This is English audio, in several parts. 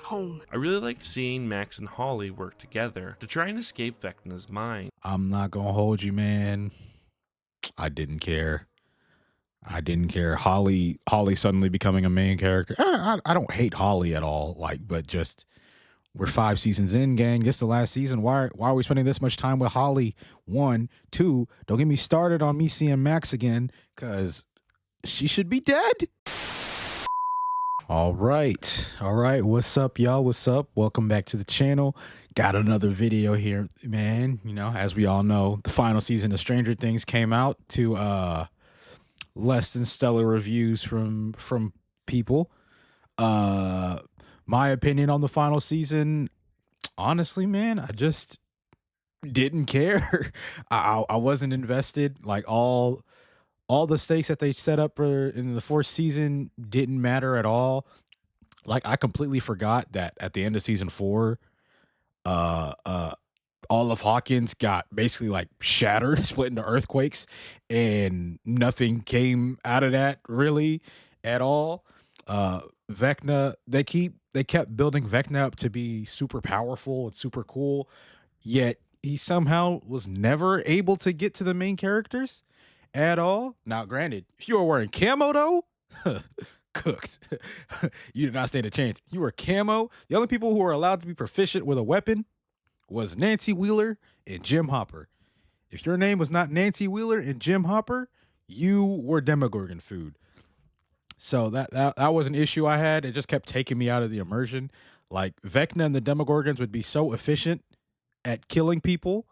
home. I really liked seeing Max and Holly work together to try and escape Vecna's mind. I'm not gonna hold you, man. I didn't care. I didn't care. Holly suddenly becoming a main character. I don't hate Holly at all. Like, but just we're 5 seasons in, gang. This is the last season. Why are we spending this much time with Holly? 1, 2. Don't get me started on me seeing Max again, because she should be dead. All right. What's up, y'all? What's up? Welcome back to the channel. Got another video here, man. You know, as we all know, the final season of Stranger Things came out to less than stellar reviews from people. My opinion on the final season, honestly, man, I just didn't care. I wasn't invested. Like all the stakes that they set up for in the 4th season didn't matter at all. Like, I completely forgot that at the end of season 4, all of Hawkins got basically like shattered, split into earthquakes, and nothing came out of that really at all. Vecna, they kept building Vecna up to be super powerful and super cool, yet he somehow was never able to get to the main characters at all. Now, granted, if you were wearing camo though, cooked. You did not stand a chance. You were camo. The only people who were allowed to be proficient with a weapon was Nancy Wheeler and Jim Hopper. If your name was not Nancy Wheeler and Jim Hopper, you were Demogorgon food. So that was an issue I had. It just kept taking me out of the immersion. Like, Vecna and the Demogorgons would be so efficient at killing people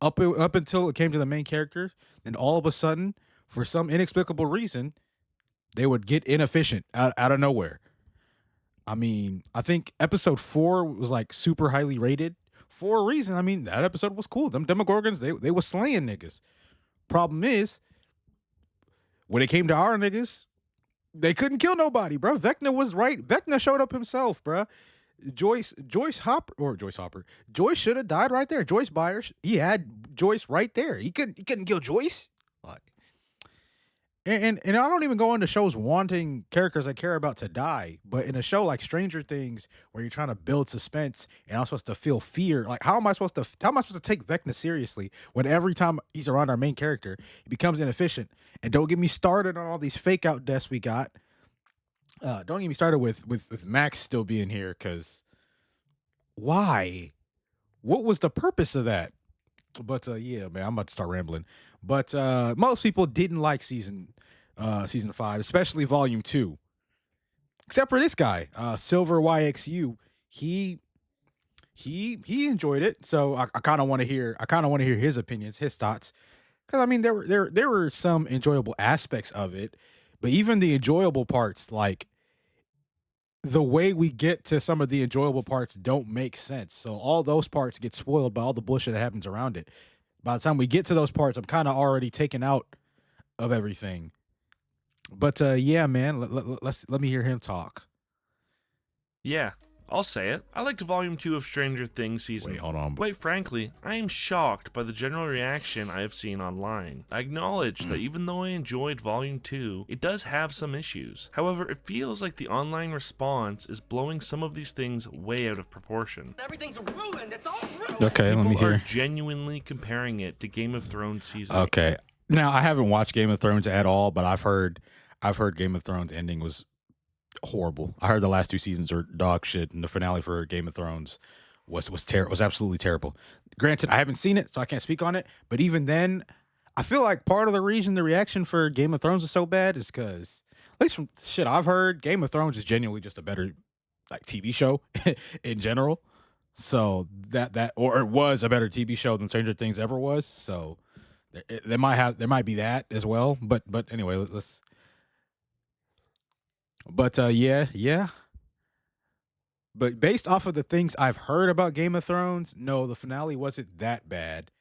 up until it came to the main character. Then all of a sudden, for some inexplicable reason, they would get inefficient out of nowhere. I mean, I think episode 4 was like super highly rated for a reason. I mean, that episode was cool. Them Demogorgons, they was slaying niggas. Problem is, when it came to our niggas, they couldn't kill nobody, bro. Vecna was right. Vecna showed up himself, bro. Joyce should have died right there. Joyce Byers, he had Joyce right there. He couldn't kill Joyce. Like, and I don't even go into shows wanting characters I care about to die, but in a show like Stranger Things, where you're trying to build suspense and I'm supposed to feel fear, like how am I supposed to take Vecna seriously when every time he's around our main character, he becomes inefficient? And don't get me started on all these fake out deaths we got. Don't get me started with Max still being here, because why? What was the purpose of that? But yeah, man, I'm about to start rambling. But most people didn't like season 5, especially volume 2. Except for this guy, Silver YXU. He enjoyed it. So I kind of want to hear his opinions, his thoughts. Cuz I mean, there were some enjoyable aspects of it, but even the enjoyable parts, like the way we get to some of the enjoyable parts, don't make sense. So all those parts get spoiled by all the bullshit that happens around it. By the time we get to those parts, I'm kind of already taken out of everything. But yeah, man, let me hear him talk. Yeah, I'll say it. I liked Volume 2 of Stranger Things season. Wait, hold on. Quite frankly, I am shocked by the general reaction I have seen online. I acknowledge that even though I enjoyed Volume 2, it does have some issues. However, it feels like the online response is blowing some of these things way out of proportion. Everything's ruined. It's all ruined. Okay, let me People are hear. genuinely comparing it to Game of Thrones season 8. Okay. Now, I haven't watched Game of Thrones at all, but I've heard Game of Thrones ending was horrible. I heard the last 2 seasons are dog shit, and the finale for Game of Thrones was absolutely terrible. Granted, I haven't seen it, so I can't speak on it. But even then, I feel like part of the reason the reaction for Game of Thrones is so bad is because, at least from shit I've heard, Game of Thrones is genuinely just a better like TV show in general. So or it was a better TV show than Stranger Things ever was. So there might be that as well. But anyway, let's. But yeah. But based off of the things I've heard about Game of Thrones, no, the finale wasn't that bad.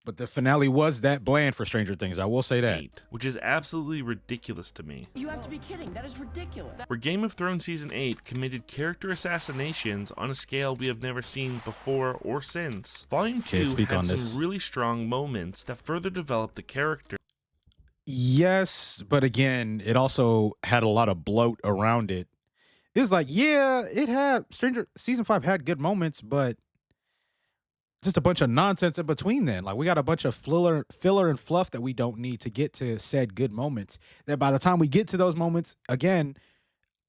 But the finale was that bland for Stranger Things. I will say that. 8, which is absolutely ridiculous to me. You have to be kidding. That is ridiculous. Where Game of Thrones Season 8 committed character assassinations on a scale we have never seen before or since. Volume 2 had some really strong moments that further developed the character. Yes, but again, it also had a lot of bloat around it it's like, yeah, it had Stranger season 5 had good moments, but just a bunch of nonsense in between then. Like we got a bunch of filler and fluff that we don't need to get to said good moments. That by the time we get to those moments, again,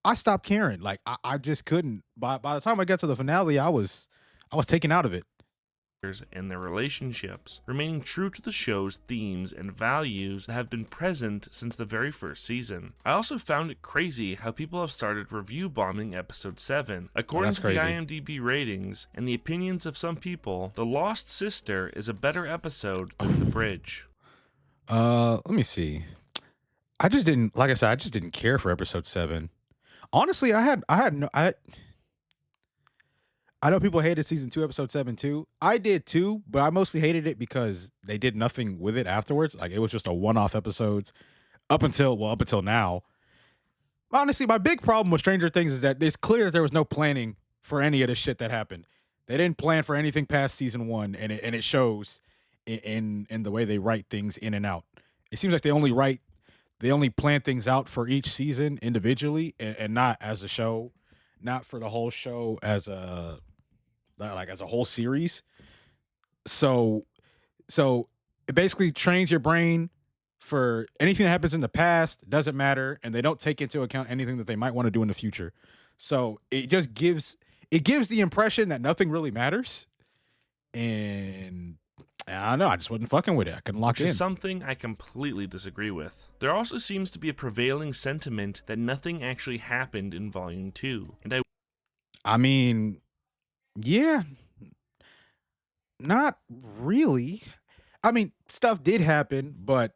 I stopped caring. Like I just couldn't. By the time I got to the finale, I was taken out of it. And their relationships, remaining true to the show's themes and values that have been present since the very first season. I also found it crazy how people have started review bombing episode 7. According that's to crazy. the IMDb ratings and the opinions of some people, The Lost Sister is a better episode than The Bridge. Let me see. I just didn't, like I said, I just didn't care for episode 7. Honestly, I know people hated season 2, episode 7 too. I did too, but I mostly hated it because they did nothing with it afterwards. Like it was just a one-off episodes up until now. Honestly, my big problem with Stranger Things is that it's clear that there was no planning for any of the shit that happened. They didn't plan for anything past season 1, and it shows in the way they write things in and out. It seems like they only plan things out for each season individually, and not as a show, not for the whole show as a whole series. So it basically trains your brain for anything that happens in the past doesn't matter, and they don't take into account anything that they might want to do in the future. So it just gives the impression that nothing really matters. And I don't know, I just wasn't fucking with it. I couldn't lock Which in. is something I completely disagree with. There also seems to be a prevailing sentiment that nothing actually happened in Volume 2, and I mean, yeah, not really. I mean, stuff did happen, but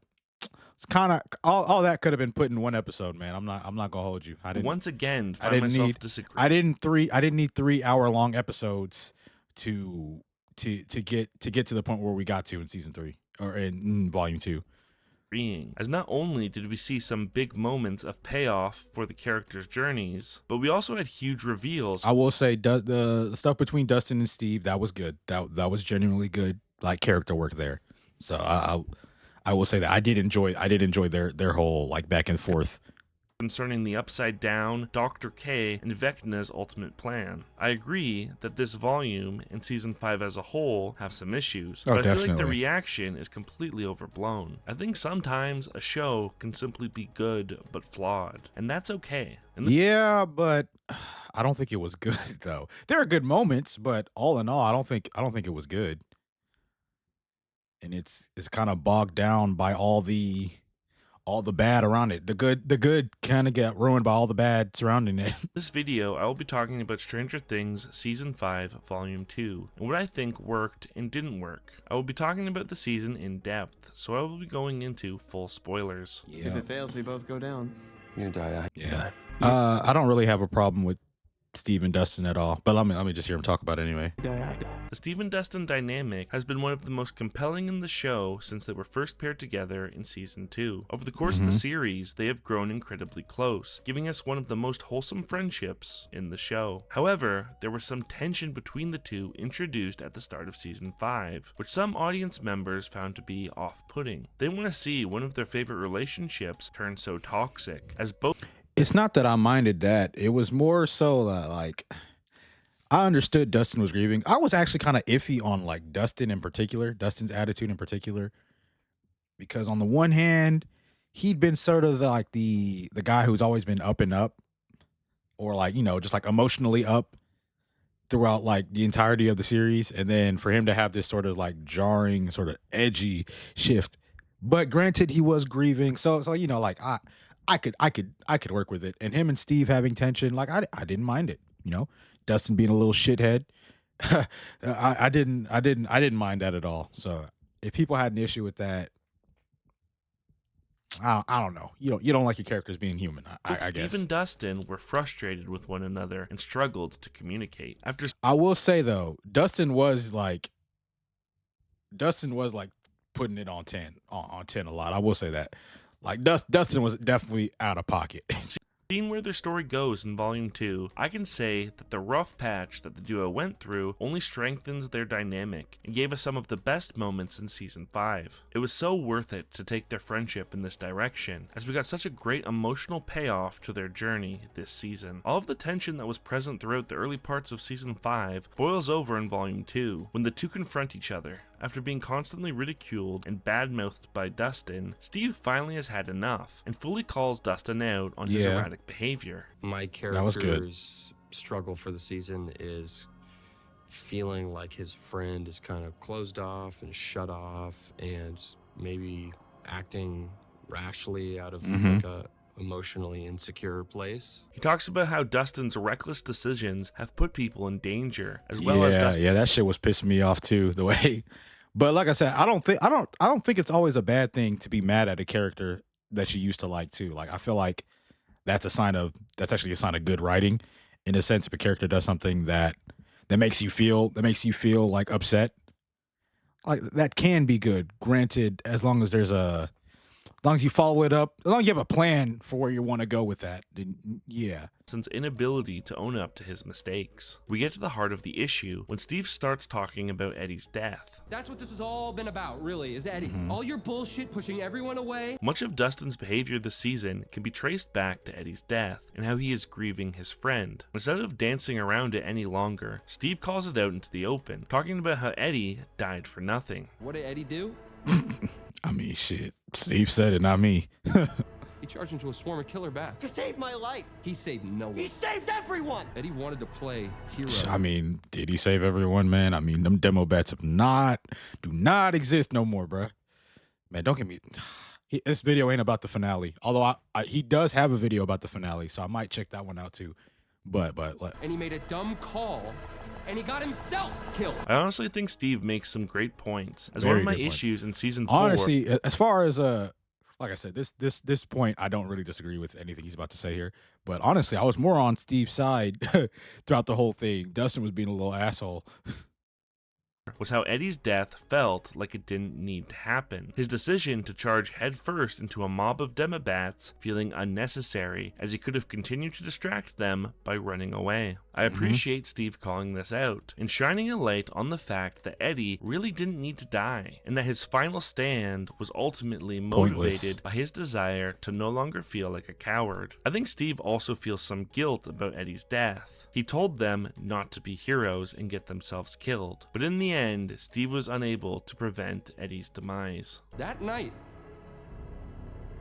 it's kind of all that could have been put in one episode, man. I'm not gonna hold you. I didn't. once again find didn't myself need- disagreeing. I didn't need 3-hour-long episodes to get to the point where we got to in season 3 or in volume 2. As not only did we see some big moments of payoff for the characters' journeys, but we also had huge reveals. I will say, the stuff between Dustin and Steve, that was good. That was genuinely good, like character work there. So I will say that I did enjoy their whole like back and forth. Concerning the Upside Down, Dr. K, and Vecna's ultimate plan. I agree that this volume and Season 5 as a whole have some issues, Oh, but I feel like the definitely. reaction is completely overblown. I think sometimes a show can simply be good but flawed, and that's okay. And Yeah, but I don't think it was good though. There are good moments, but all in all, I don't think it was good. And it's kind of bogged down by all the bad around it. The good kind of got ruined by all the bad surrounding it. this video, I will be talking about Stranger Things Season 5, Volume 2, and what I think worked and didn't work. I will be talking about the season in depth, so I will be going into full spoilers. If it fails, we both go down. You die. Yeah. I don't really have a problem with Steve and Dustin at all, but let me just hear him talk about it anyway. The Steve and Dustin dynamic has been one of the most compelling in the show since they were first paired together in Season 2. Over the course of the series, they have grown incredibly close, giving us one of the most wholesome friendships in the show. However, there was some tension between the two introduced at the start of Season 5, which some audience members found to be off-putting. They want to see one of their favorite relationships turn so toxic, as both It's not that I minded that. It was more so that like I understood Dustin was grieving. I was actually kind of iffy on like Dustin's attitude in particular, because on the one hand, he'd been sort of the guy who's always been up and up, or like, you know, just like emotionally up throughout like the entirety of the series, and then for him to have this sort of like jarring, sort of edgy shift. But granted, he was grieving, so you know, like I could work with it, and him and Steve having tension, like I didn't mind it, you know. Dustin being a little shithead, I didn't mind that at all. So if people had an issue with that, I don't know. You don't like your characters being human, I guess. Steve and Dustin were frustrated with one another and struggled to communicate. After I will say though, Dustin was like putting it on 10 a lot. I will say that. Like Dustin was definitely out of pocket. Seeing where their story goes in Volume 2, I can say that the rough patch that the duo went through only strengthens their dynamic and gave us some of the best moments in Season 5. It was so worth it to take their friendship in this direction, as we got such a great emotional payoff to their journey this season. All of the tension that was present throughout the early parts of Season 5 boils over in Volume 2, when the two confront each other. After being constantly ridiculed and badmouthed by Dustin, Steve finally has had enough and fully calls Dustin out on his erratic behavior. My was good. character's struggle for the season is feeling like his friend is kind of closed off and shut off and maybe acting rashly out of like a emotionally insecure place. He talks about how Dustin's reckless decisions have put people in danger, as well as Dustin. Yeah, that shit was pissing me off too, the way. But like I said, I don't think it's always a bad thing to be mad at a character that you used to like too. Like I feel like that's actually a sign of good writing, in a sense. If a character does something that makes you feel like upset, like that can be good. Granted, as long as you follow it up, as long as you have a plan for where you want to go with that, then yeah. Dustin's inability to own up to his mistakes. We get to the heart of the issue when Steve starts talking about Eddie's death. That's what this has all been about, really, is Eddie. All your bullshit, pushing everyone away. Much of Dustin's behavior this season can be traced back to Eddie's death and how he is grieving his friend. Instead of dancing around it any longer, Steve calls it out into the open, talking about how Eddie died for nothing. What did Eddie do? I mean, shit. Steve said it, not me. He charged into a swarm of killer To bats. save my life. He saved no one. He saved everyone. Eddie wanted to play hero. I mean, did he save everyone, man? I mean, them demo bats do not exist no more, bruh. Man, don't get me. This video ain't about the finale. Although he does have a video about the finale, so I might check that one out too. But And he made a dumb call, and he got himself killed. I honestly think Steve makes some great points, as one Very of my good point. issues in Season 4. honestly, as far as like I said, this point, I don't really disagree with anything he's about to say here. But honestly, I was more on Steve's side throughout the whole thing. Dustin was being a little asshole. Was how Eddie's death felt like it didn't need to happen. His decision to charge headfirst into a mob of Demobats feeling unnecessary, as he could have continued to distract them by running away. I appreciate Steve calling this out and shining a light on the fact that Eddie really didn't need to die, and that his final stand was ultimately motivated Pointless. by his desire to no longer feel like a coward. I think Steve also feels some guilt about Eddie's death. He told them not to be heroes and get themselves killed, but in the end, Steve was unable to prevent Eddie's demise. That night,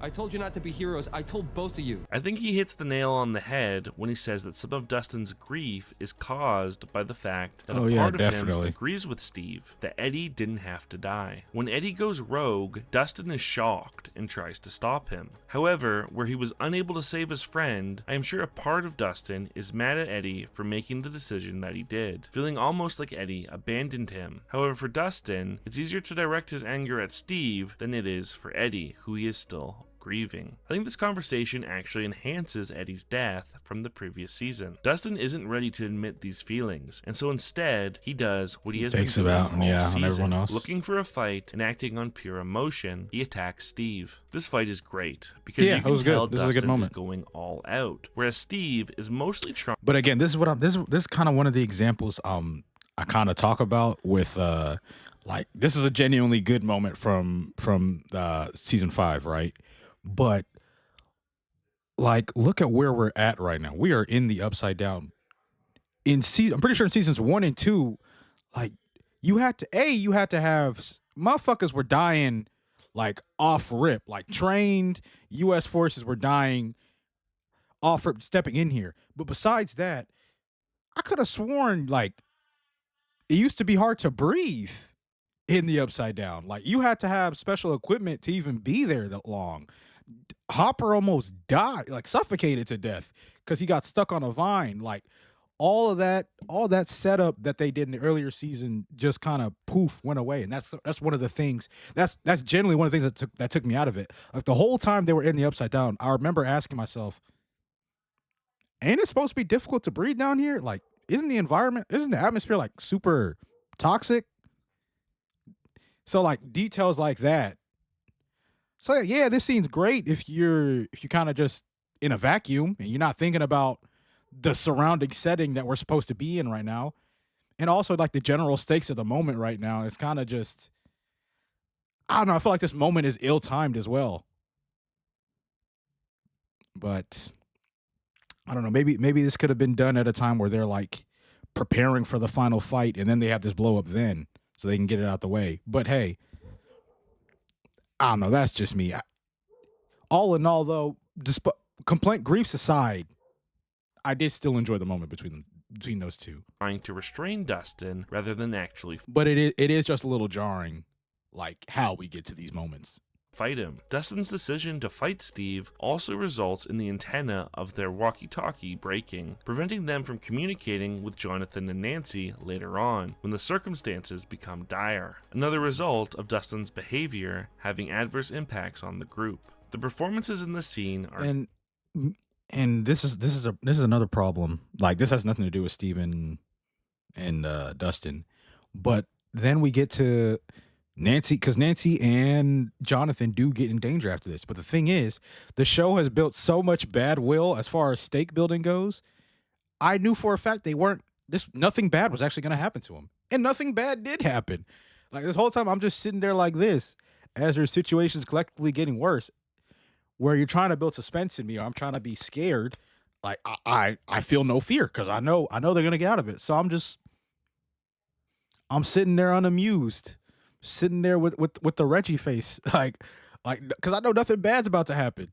I told you not to be heroes. I told both of you. I think he hits the nail on the head when he says that some of Dustin's grief is caused by the fact that a part of him agrees with Steve that Eddie didn't have to die. When Eddie goes rogue, Dustin is shocked and tries to stop him. However, where he was unable to save his friend, I am sure a part of Dustin is mad at Eddie for making the decision that he did, feeling almost like Eddie abandoned him. However, for Dustin, it's easier to direct his anger at Steve than it is for Eddie, who he is still grieving. I think this conversation actually enhances Eddie's death from the previous season. Dustin isn't ready to admit these feelings, and so instead, he does what he has been doing all on everyone season. else. Looking for a fight and acting on pure emotion, he attacks Steve. This fight is great, because you it can was tell good. This is a good Dustin is moment. going all out, whereas Steve is mostly trying. But again, this is kind of one of the examples I kind of talk about with like, this is a genuinely good moment from season 5, right? But like, look at where we're at right now. We are in the upside down. I'm pretty sure in seasons 1 and 2, like, you had to have motherfuckers were dying like off rip, like trained U.S. forces were dying off rip, stepping in here. But besides that, I could have sworn like it used to be hard to breathe in the upside down. Like, you had to have special equipment to even be there that long. Hopper almost died, like suffocated to death because he got stuck on a vine. Like, all that setup that they did in the earlier season just kind of poof went away. And that's one of the things that's generally one of the things that took me out of it. Like, the whole time they were in the upside down, I remember asking myself, ain't it supposed to be difficult to breathe down here? Like, isn't the atmosphere like super toxic? So like, details like that. So yeah, this scene's great if you kind of just in a vacuum and you're not thinking about the surrounding setting that we're supposed to be in right now. And also like the general stakes of the moment right now. It's kind of just, I don't know. I feel like this moment is ill-timed as well. But I don't know. Maybe this could have been done at a time where they're like preparing for the final fight and then they have this blow up then so they can get it out the way. But hey, I don't know. That's just me. All in all, though, despite complaint griefs aside, I did still enjoy the moment between those two. Trying to restrain Dustin rather than actually But it is just a little jarring, like how we get to these moments. fight him. Dustin's decision to fight Steve also results in the antenna of their walkie-talkie breaking, preventing them from communicating with Jonathan and Nancy later on, when the circumstances become dire. Another result of Dustin's behavior having adverse impacts on the group. The performances in the scene are and this is another problem. Like this has nothing to do with Steven and Dustin, but then we get to Nancy, because Nancy and Jonathan do get in danger after this. But the thing is, the show has built so much bad will as far as stake building goes. I knew for a fact nothing bad was actually going to happen to him, and nothing bad did happen. Like this whole time, I'm just sitting there like this as their situation's collectively getting worse, where you're trying to build suspense in me, or I'm trying to be scared. Like I feel no fear because I know they're going to get out of it. So I'm sitting there unamused. Sitting there with the Reggie face, like, because I know nothing bad's about to happen.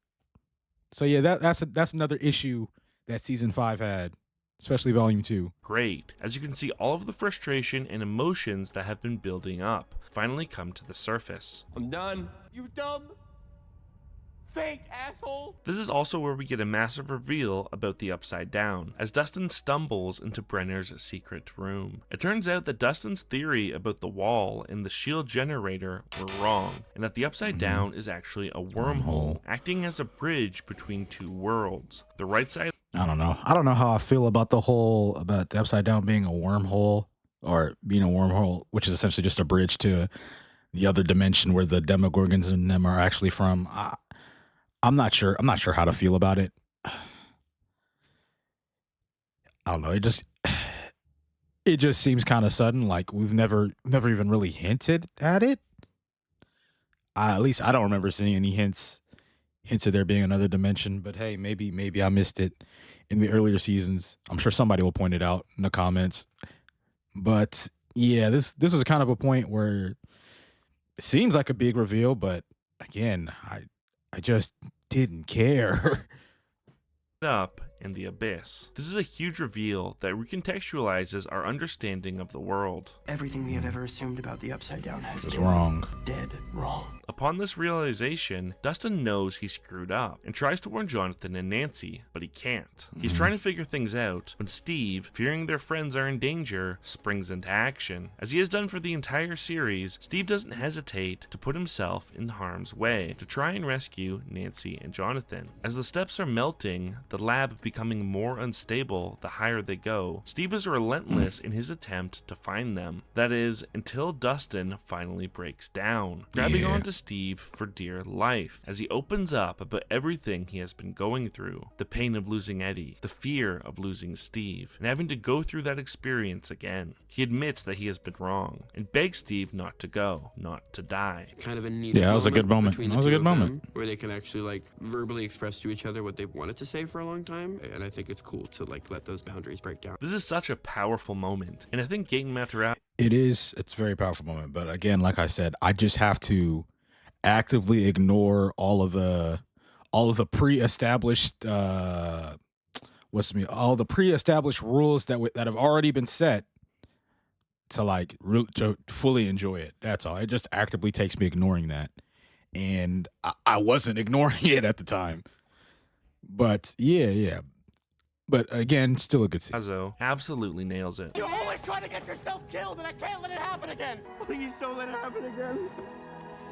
So yeah, that's another issue that season 5 had, especially volume 2. great, as you can see all of the frustration and emotions that have been building up finally come to the surface. I'm done. You dumb, fake asshole. This is also where we get a massive reveal about the Upside Down, as Dustin stumbles into Brenner's secret room. It turns out that Dustin's theory about the wall and the shield generator were wrong, and that the Upside Down is actually a wormhole, acting as a bridge between two worlds. The right side I don't know how I feel about about the Upside Down being a wormhole, or being a wormhole, which is essentially just a bridge to the other dimension where the Demogorgons and them are actually from. I'm not sure how to feel about it. I don't know. It just seems kind of sudden. Like we've never even really hinted at it. At least I don't remember seeing any hints of there being another dimension. But hey, maybe I missed it in the earlier seasons. I'm sure somebody will point it out in the comments. But yeah, this is kind of a point where it seems like a big reveal, but again, I just didn't care. up in the abyss. This is a huge reveal that recontextualizes our understanding of the world. Everything we have ever assumed about the Upside Down has It's been wrong. dead wrong. Upon this realization, Dustin knows he screwed up and tries to warn Jonathan and Nancy, but he can't. He's trying to figure things out when Steve, fearing their friends are in danger, springs into action. As he has done for the entire series, Steve doesn't hesitate to put himself in harm's way to try and rescue Nancy and Jonathan. As the steps are melting, the lab becoming more unstable the higher they go, Steve is relentless in his attempt to find them. That is, until Dustin finally breaks down, grabbing onto Steve for dear life, as he opens up about everything he has been going through, the pain of losing Eddie, the fear of losing Steve, and having to go through that experience again. He admits that he has been wrong, and begs Steve not to go, not to die. Kind of a neat Yeah, that was a good moment. between That the was a two good of moment. them, where they can actually like verbally express to each other what they've wanted to say for a long time, and I think it's cool to like let those boundaries break down. This is such a powerful moment, and I think Gaten Matarazzo It's a very powerful moment, but again, like I said, I just have to actively ignore all of the pre-established all the pre-established rules that have already been set to fully enjoy it. That's all. It just actively takes me ignoring that, and I wasn't ignoring it at the time. But yeah. But again, still a good scene. absolutely nails it. You're always trying to get yourself killed, and I can't let it happen again. Please don't let it happen again.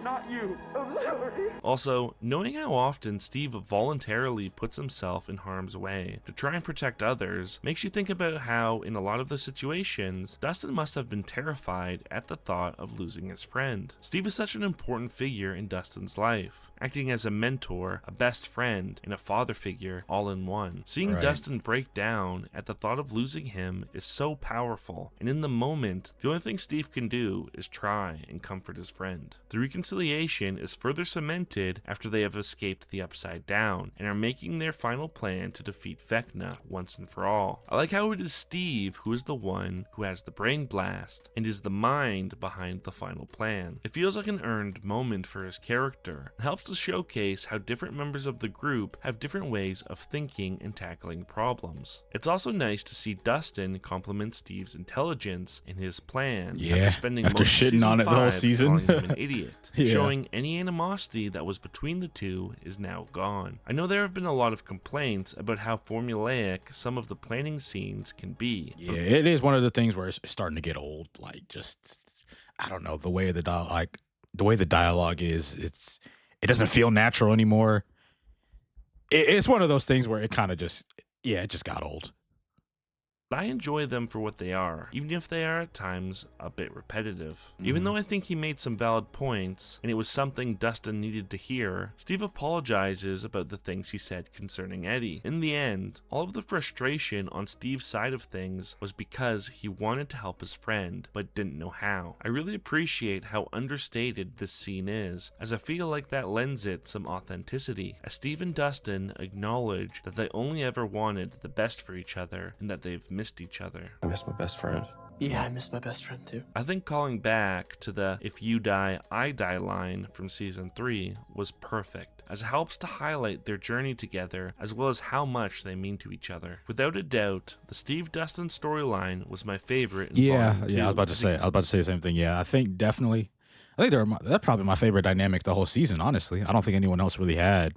not you. I'm sorry. Also, knowing how often Steve voluntarily puts himself in harm's way to try and protect others makes you think about how, in a lot of the situations, Dustin must have been terrified at the thought of losing his friend. Steve is such an important figure in Dustin's life, acting as a mentor, a best friend, and a father figure all in one. Seeing Right. Dustin break down at the thought of losing him is so powerful, and in the moment, the only thing Steve can do is try and comfort his friend. The reconciliation is further cemented after they have escaped the Upside Down and are making their final plan to defeat Vecna once and for all. I like how it is Steve who is the one who has the brain blast and is the mind behind the final plan. It feels like an earned moment for his character and helps to showcase how different members of the group have different ways of thinking and tackling problems. It's also nice to see Dustin compliment Steve's intelligence in his plan Yeah, after spending after most of shitting season on it the whole 5 season. calling him an idiot. Yeah. Showing any animosity that was between the two is now gone. I know there have been a lot of complaints about how formulaic some of the planning scenes can be. Yeah, it is one of the things where it's starting to get old. Like, just I don't know, the way the dialogue is. It doesn't feel natural anymore. It's one of those things where it kind of just got old. I enjoy them for what they are, even if they are at times a bit repetitive. Even though I think he made some valid points, and it was something Dustin needed to hear, Steve apologizes about the things he said concerning Eddie. In the end, all of the frustration on Steve's side of things was because he wanted to help his friend, but didn't know how. I really appreciate how understated this scene is, as I feel like that lends it some authenticity, as Steve and Dustin acknowledge that they only ever wanted the best for each other, and that they've missed each other. I miss my best friend. Yeah, I miss my best friend too. I think calling back to the "if you die, I die" line from season 3 was perfect, as it helps to highlight their journey together as well as how much they mean to each other. Without a doubt, the Steve Dustin storyline was my favorite in Volume 2. I was about to say the same thing. Yeah, I think they're probably my favorite dynamic the whole season. Honestly, I don't think anyone else really had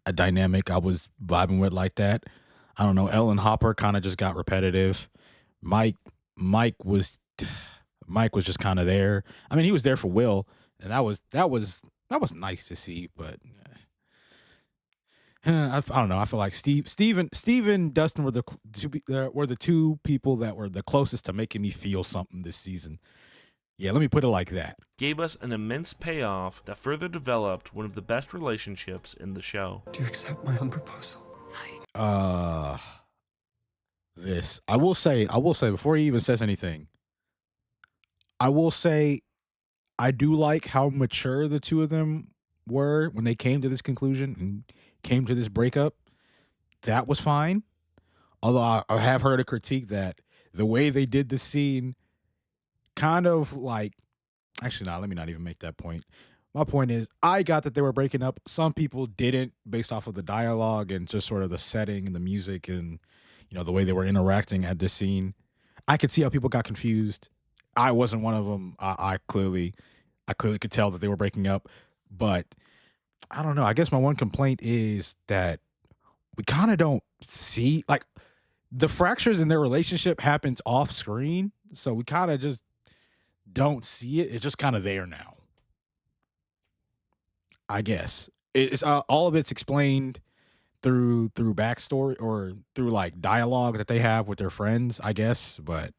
a dynamic I was vibing with like that. I don't know. Ellen Hopper kind of just got repetitive. Mike was just kind of there. I mean, he was there for Will, and that was nice to see. But I don't know. I feel like Steve and Dustin were the two people that were the closest to making me feel something this season. Yeah, let me put it like that. Gave us an immense payoff that further developed one of the best relationships in the show. Do you accept my own proposal? This I will say before he even says anything, I will say I do like how mature the two of them were when they came to this conclusion and came to this breakup. That was fine. Although I have heard a critique that the way they did the scene kind of like, actually, no, let me not even make that point. My point is, I got that they were breaking up. Some people didn't, based off of the dialogue and just sort of the setting and the music and, you know, the way they were interacting at this scene. I could see how people got confused. I wasn't one of them. I clearly could tell that they were breaking up. But I don't know. I guess my one complaint is that we kind of don't see, like, the fractures in their relationship happens off screen. So we kind of just don't see it. It's just kind of there now. I guess it's all of it's explained through backstory or through like dialogue that they have with their friends, I guess. But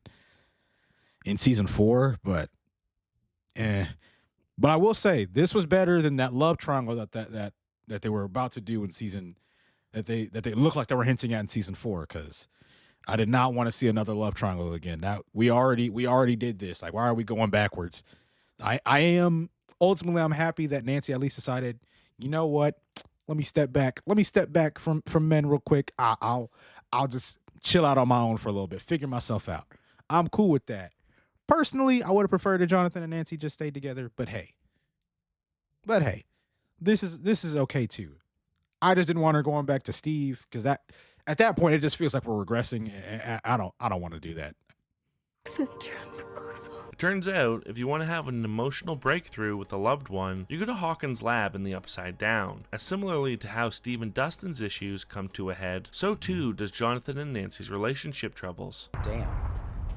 in season 4, but I will say this was better than that love triangle that they were about to do in season that they looked like they were hinting at in season 4. Because I did not want to see another love triangle again. That we already did this. Like, why are we going backwards? Ultimately, I'm happy that Nancy at least decided, you know what? Let me step back. Let me step back from men real quick. I'll just chill out on my own for a little bit, figure myself out. I'm cool with that. Personally, I would have preferred that Jonathan and Nancy just stayed together, but hey, this is okay too. I just didn't want her going back to Steve because that at that point it just feels like we're regressing. I don't want to do that. Accept your own proposal. It turns out, if you want to have an emotional breakthrough with a loved one, you go to Hawkins' lab in the Upside Down. As similarly to how Steve and Dustin's issues come to a head, so too does Jonathan and Nancy's relationship troubles. Damn.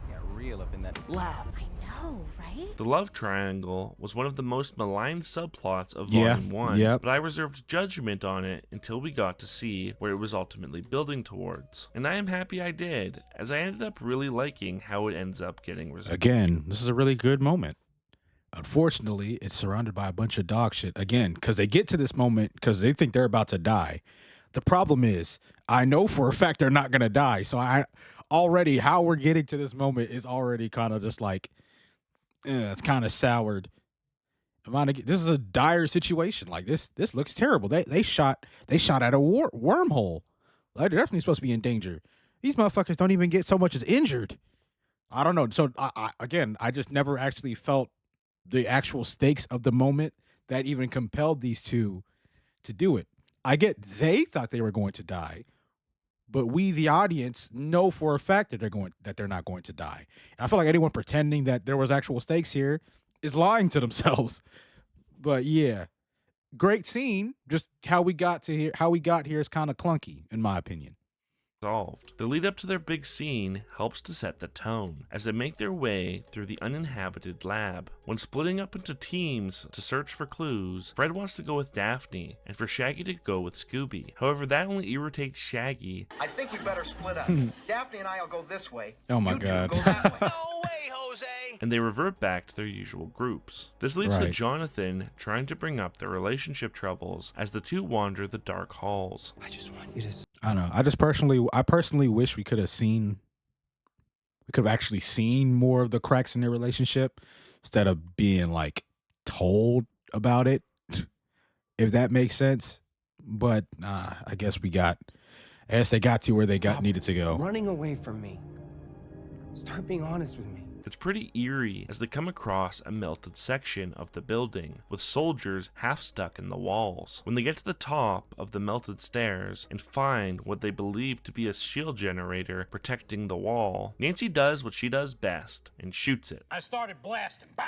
Got real up in that lab. I know, right? The love triangle was one of the most maligned subplots of Yeah, Volume 1, yep. but I reserved judgment on it until we got to see where it was ultimately building towards. And I am happy I did, as I ended up really liking how it ends up getting resolved. Again, this is a really good moment. Unfortunately, it's surrounded by a bunch of dog shit. Again, because they get to this moment because they think they're about to die. The problem is, I know for a fact they're not going to die. So how we're getting to this moment is already kind of just like, it's kind of soured. This is a dire situation. Like this looks terrible. They shot at a wormhole. Like, they're definitely supposed to be in danger. These motherfuckers don't even get so much as injured. I don't know. So I just never actually felt the actual stakes of the moment that even compelled these two to do it. I get they thought they were going to die, but we, the audience, know for a fact that they're not going to die. And I feel like anyone pretending that there was actual stakes here is lying to themselves. But yeah, great scene. Just how we got here is kind of clunky, in my opinion. The lead up to their big scene helps to set the tone as they make their way through the uninhabited lab. When splitting up into teams to search for clues, Fred wants to go with Daphne and for Shaggy to go with Scooby. However, that only irritates Shaggy. I think we better split up. Daphne and I'll go this way. Oh my You two God. go that way. No way, Jose! And they revert back to their usual groups. This leads to Right. Jonathan trying to bring up their relationship troubles as the two wander the dark halls. I just want you to. I don't know. I personally wish we could have actually seen more of the cracks in their relationship instead of being like told about it, if that makes sense. But I guess they got to where they needed to go. Running away from me. Start being honest with me. It's pretty eerie as they come across a melted section of the building, with soldiers half stuck in the walls. When they get to the top of the melted stairs and find what they believe to be a shield generator protecting the wall, Nancy does what she does best and shoots it. I started blasting. Bang!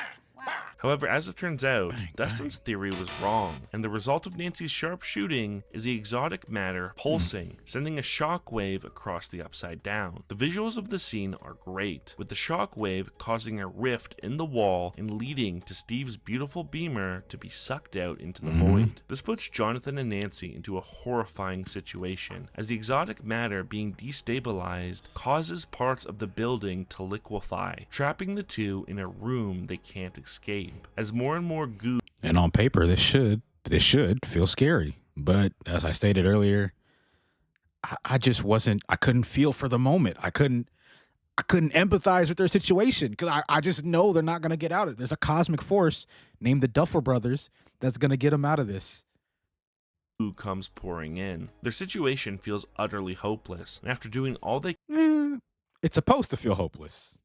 However, as it turns out, Dustin's theory was wrong, and the result of Nancy's sharp shooting is the exotic matter pulsing, sending a shockwave across the Upside Down. The visuals of the scene are great, with the shockwave causing a rift in the wall and leading to Steve's beautiful beamer to be sucked out into the void. This puts Jonathan and Nancy into a horrifying situation, as the exotic matter being destabilized causes parts of the building to liquefy, trapping the two in a room they can't escape. As more and more goo. And on paper, this should feel scary. But as I stated earlier, I couldn't feel for the moment. I couldn't empathize with their situation because I just know they're not going to get out of it. There's a cosmic force named the Duffer Brothers that's going to get them out of this. Comes pouring in. Their situation feels utterly hopeless, and after doing all they It's supposed to feel hopeless,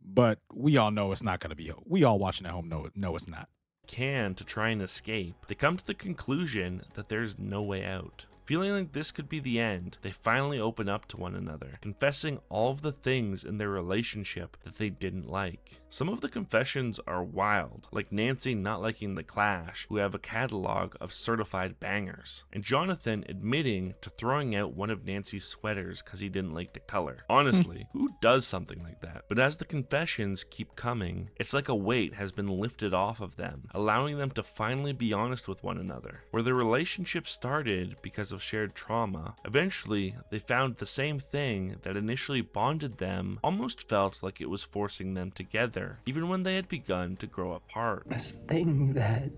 but we all know it's not going to be. We all watching at home know it's not. can to try and escape, they come to the conclusion that there's no way out. Feeling like this could be the end, they finally open up to one another, confessing all of the things in their relationship that they didn't like. Some of the confessions are wild, like Nancy not liking The Clash, who have a catalog of certified bangers, and Jonathan admitting to throwing out one of Nancy's sweaters because he didn't like the color. Honestly, who does something like that? But as the confessions keep coming, it's like a weight has been lifted off of them, allowing them to finally be honest with one another. Where their relationship started because of shared trauma, eventually they found the same thing that initially bonded them almost felt like it was forcing them together, even when they had begun to grow apart. This thing that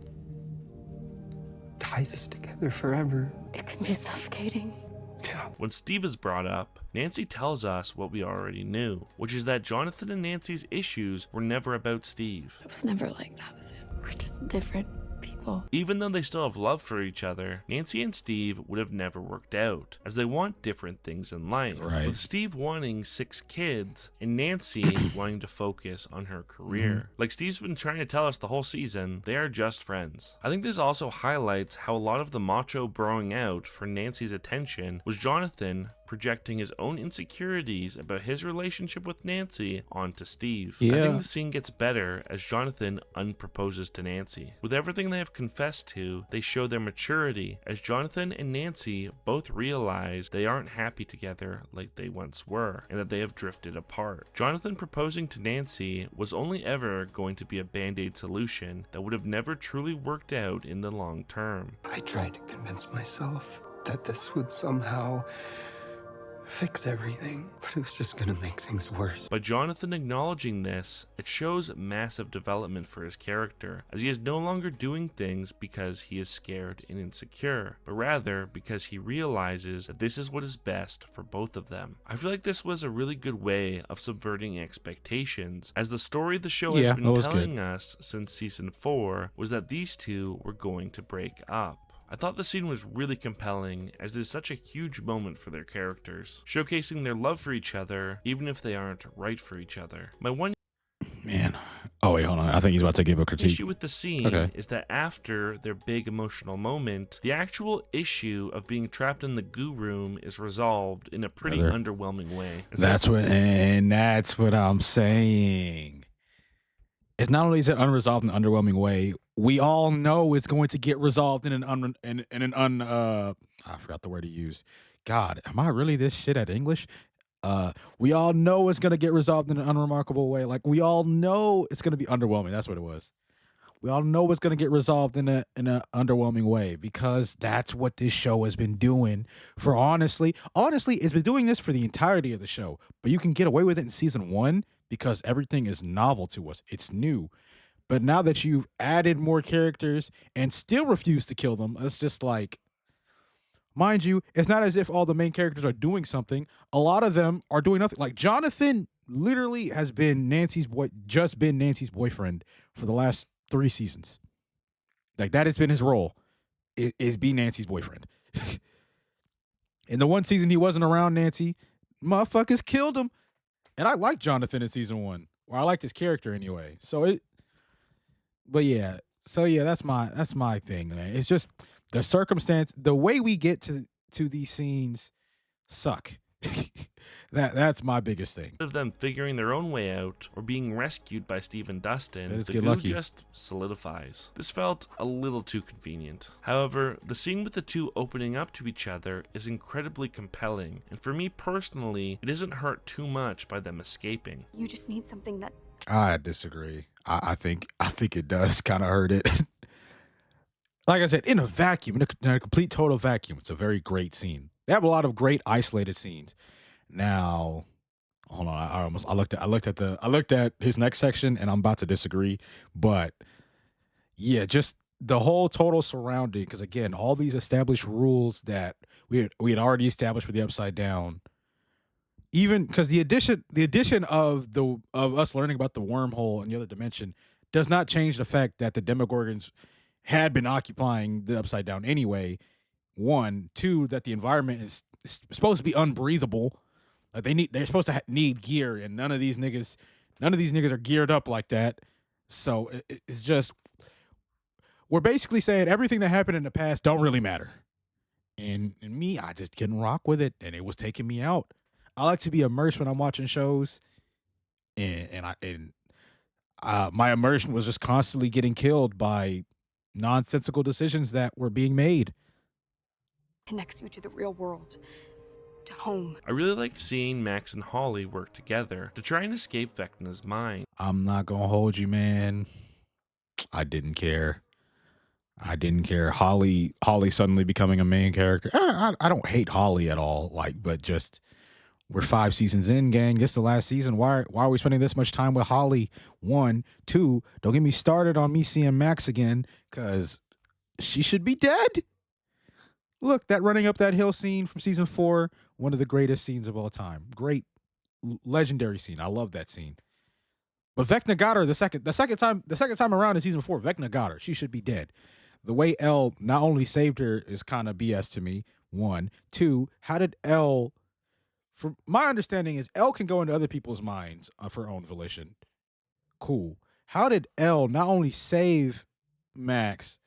ties us together forever. It can be suffocating. Yeah. When Steve is brought up, Nancy tells us what we already knew, which is that Jonathan and Nancy's issues were never about Steve. It was never like that with him. We're just different people. Even though they still have love for each other, Nancy and Steve would have never worked out, as they want different things in life. Right. With Steve wanting 6 kids, and Nancy wanting to focus on her career. Like Steve's been trying to tell us the whole season, they are just friends. I think this also highlights how a lot of the macho broing out for Nancy's attention was Jonathan projecting his own insecurities about his relationship with Nancy onto Steve. Yeah. I think the scene gets better as Jonathan unproposes to Nancy. With everything they have confessed to, they show their maturity as Jonathan and Nancy both realize they aren't happy together like they once were, and that they have drifted apart. Jonathan proposing to Nancy was only ever going to be a band-aid solution that would have never truly worked out in the long term. I tried to convince myself that this would somehow fix everything, but it was just gonna make things worse. By Jonathan acknowledging this, it shows massive development for his character, as he is no longer doing things because he is scared and insecure, but rather because he realizes that this is what is best for both of them. I feel like this was a really good way of subverting expectations, as the story the show has Yeah, been that was telling us since season 4 was that these two were going to break up. I thought the scene was really compelling, as it is such a huge moment for their characters, showcasing their love for each other, even if they aren't right for each other. My one Man. Oh, wait, hold on. I think he's about to give a critique. issue with the scene Okay. is that after their big emotional moment, the actual issue of being trapped in the goo room is resolved in a pretty Brother. underwhelming way. That's what I'm saying. It's not only is it unresolved in an underwhelming way, we all know it's going to get resolved in an I forgot the word he used. God, am I really this shit at English? We all know it's gonna get resolved in an unremarkable way. Like, we all know it's gonna be underwhelming. That's what it was. We all know it's gonna get resolved in a underwhelming way, because that's what this show has been doing for honestly, it's been doing this for the entirety of the show. But you can get away with it in season 1 because everything is novel to us. It's new. But now that you've added more characters and still refuse to kill them, it's just like, mind you, it's not as if all the main characters are doing something. A lot of them are doing nothing. Like, Jonathan literally has been Nancy's boyfriend for the last 3 seasons. Like, that has been his role, is be Nancy's boyfriend. In the one season he wasn't around Nancy, motherfuckers killed him. And I liked Jonathan in season 1. Or I liked his character anyway. That's my thing, man. It's just the circumstance, the way we get to these scenes suck. That's my biggest thing. Of them figuring their own way out or being rescued by Steve and Dustin, Let's the get goo lucky. just solidifies. This felt a little too convenient. However, the scene with the two opening up to each other is incredibly compelling, and for me personally, it isn't hurt too much by them escaping. You just need something that I disagree. I think it does kind of hurt it. Like I said, in a vacuum, in a complete total vacuum, it's a very great scene. They have a lot of great isolated scenes. Now, hold on, I looked at his next section, and I'm about to disagree. But yeah, just the whole total surrounding, because again, all these established rules that we had already established with the Upside Down. Even because the addition of us learning about the wormhole and the other dimension does not change the fact that the Demogorgons had been occupying the Upside Down anyway. 1, 2, that the environment is supposed to be unbreathable. They're supposed to need gear, and none of these niggas are geared up like that. So it's just, we're basically saying everything that happened in the past don't really matter. And me, I just couldn't rock with it, and it was taking me out. I like to be immersed when I'm watching shows, and my immersion was just constantly getting killed by nonsensical decisions that were being made. connects you to the real world, to home. I really liked seeing Max and Holly work together to try and escape Vecna's mind. I'm not gonna hold you, man. I didn't care. Holly suddenly becoming a main character. I don't hate Holly at all. But just, we're 5 seasons in, gang. This is the last season. Why are we spending this much time with Holly? 1, 2. Don't get me started on me seeing Max again, because she should be dead. Look, that running up that hill scene from season 4, one of the greatest scenes of all time. Great, legendary scene. I love that scene. But Vecna got her the second time around in season 4. Vecna got her. She should be dead. The way Elle not only saved her is kind of BS to me. 1, 2. How did Elle? From my understanding is Elle can go into other people's minds of her own volition. Cool. How did Elle not only save Max,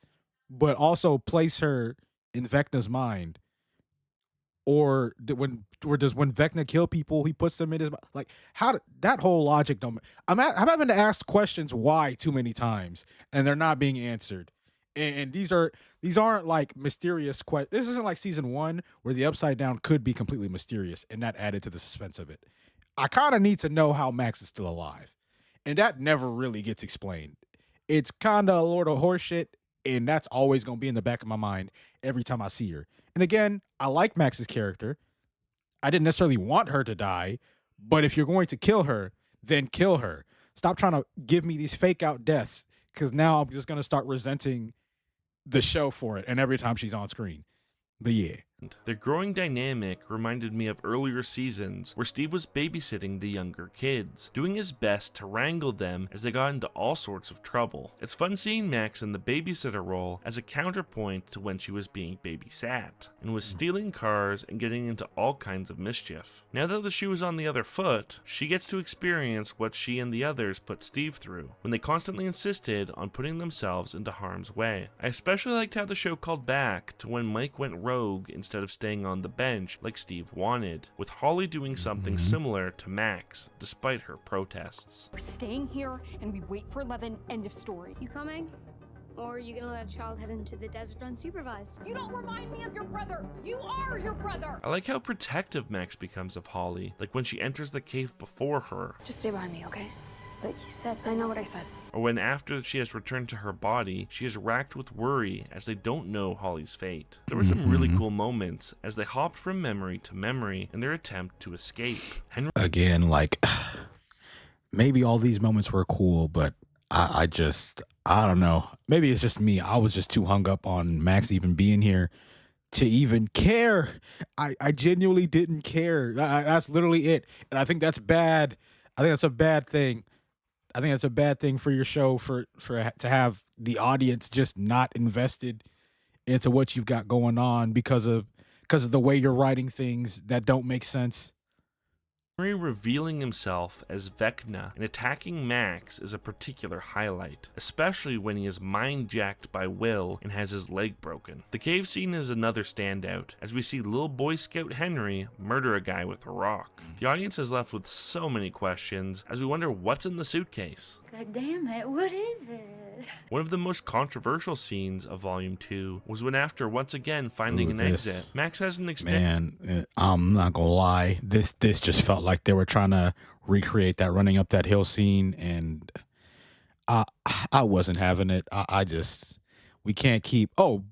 but also place her in Vecna's mind When Vecna kill people, he puts them in his like that whole logic don't. I'm having to ask questions why too many times, and they're not being answered. And these aren't like mysterious questions. This isn't like season 1 where the Upside Down could be completely mysterious, and that added to the suspense of it. I kind of need to know how Max is still alive, and that never really gets explained. It's kind of a Lord of Horseshit, and that's always gonna be in the back of my mind every time I see her. And again, I like Max's character. I didn't necessarily want her to die, but if you're going to kill her, then kill her. Stop trying to give me these fake out deaths, because now I'm just gonna start resenting the show for it, and every time she's on screen. But yeah. The growing dynamic reminded me of earlier seasons where Steve was babysitting the younger kids, doing his best to wrangle them as they got into all sorts of trouble. It's fun seeing Max in the babysitter role as a counterpoint to when she was being babysat, and was stealing cars and getting into all kinds of mischief. Now that the shoe is on the other foot, she gets to experience what she and the others put Steve through, when they constantly insisted on putting themselves into harm's way. I especially liked how the show called back to when Mike went rogue instead of staying on the bench like Steve wanted, with Holly doing something similar to Max, despite her protests. We're staying here and we wait for 11. End of story. You coming? Or are you gonna let a child head into the desert unsupervised? You don't remind me of your brother. You are your brother. I like how protective Max becomes of Holly, like when she enters the cave before her, Just stay behind me, okay? But you said I know what I said. or when after she has returned to her body, she is racked with worry as they don't know Holly's fate. There were some really cool moments as they hopped from memory to memory in their attempt to escape. Henry Again, like maybe all these moments were cool, but I don't know. Maybe it's just me. I was just too hung up on Max even being here to even care. I genuinely didn't care. That's literally it. And I think that's bad. I think that's a bad thing. I think that's a bad thing for your show to have the audience just not invested into what you've got going on because of the way you're writing things that don't make sense. revealing himself as Vecna and attacking Max is a particular highlight, especially when he is mind-jacked by Will and has his leg broken. The cave scene is another standout, as we see little Boy Scout Henry murder a guy with a rock. The audience is left with so many questions as we wonder what's in the suitcase. God damn it, what is it? One of the most controversial scenes of Volume 2 was when, after once again finding an exit, Max has an Man, I'm not gonna lie. This just felt like they were trying to recreate that running up that hill scene, and I wasn't having it. We can't keep. Oh,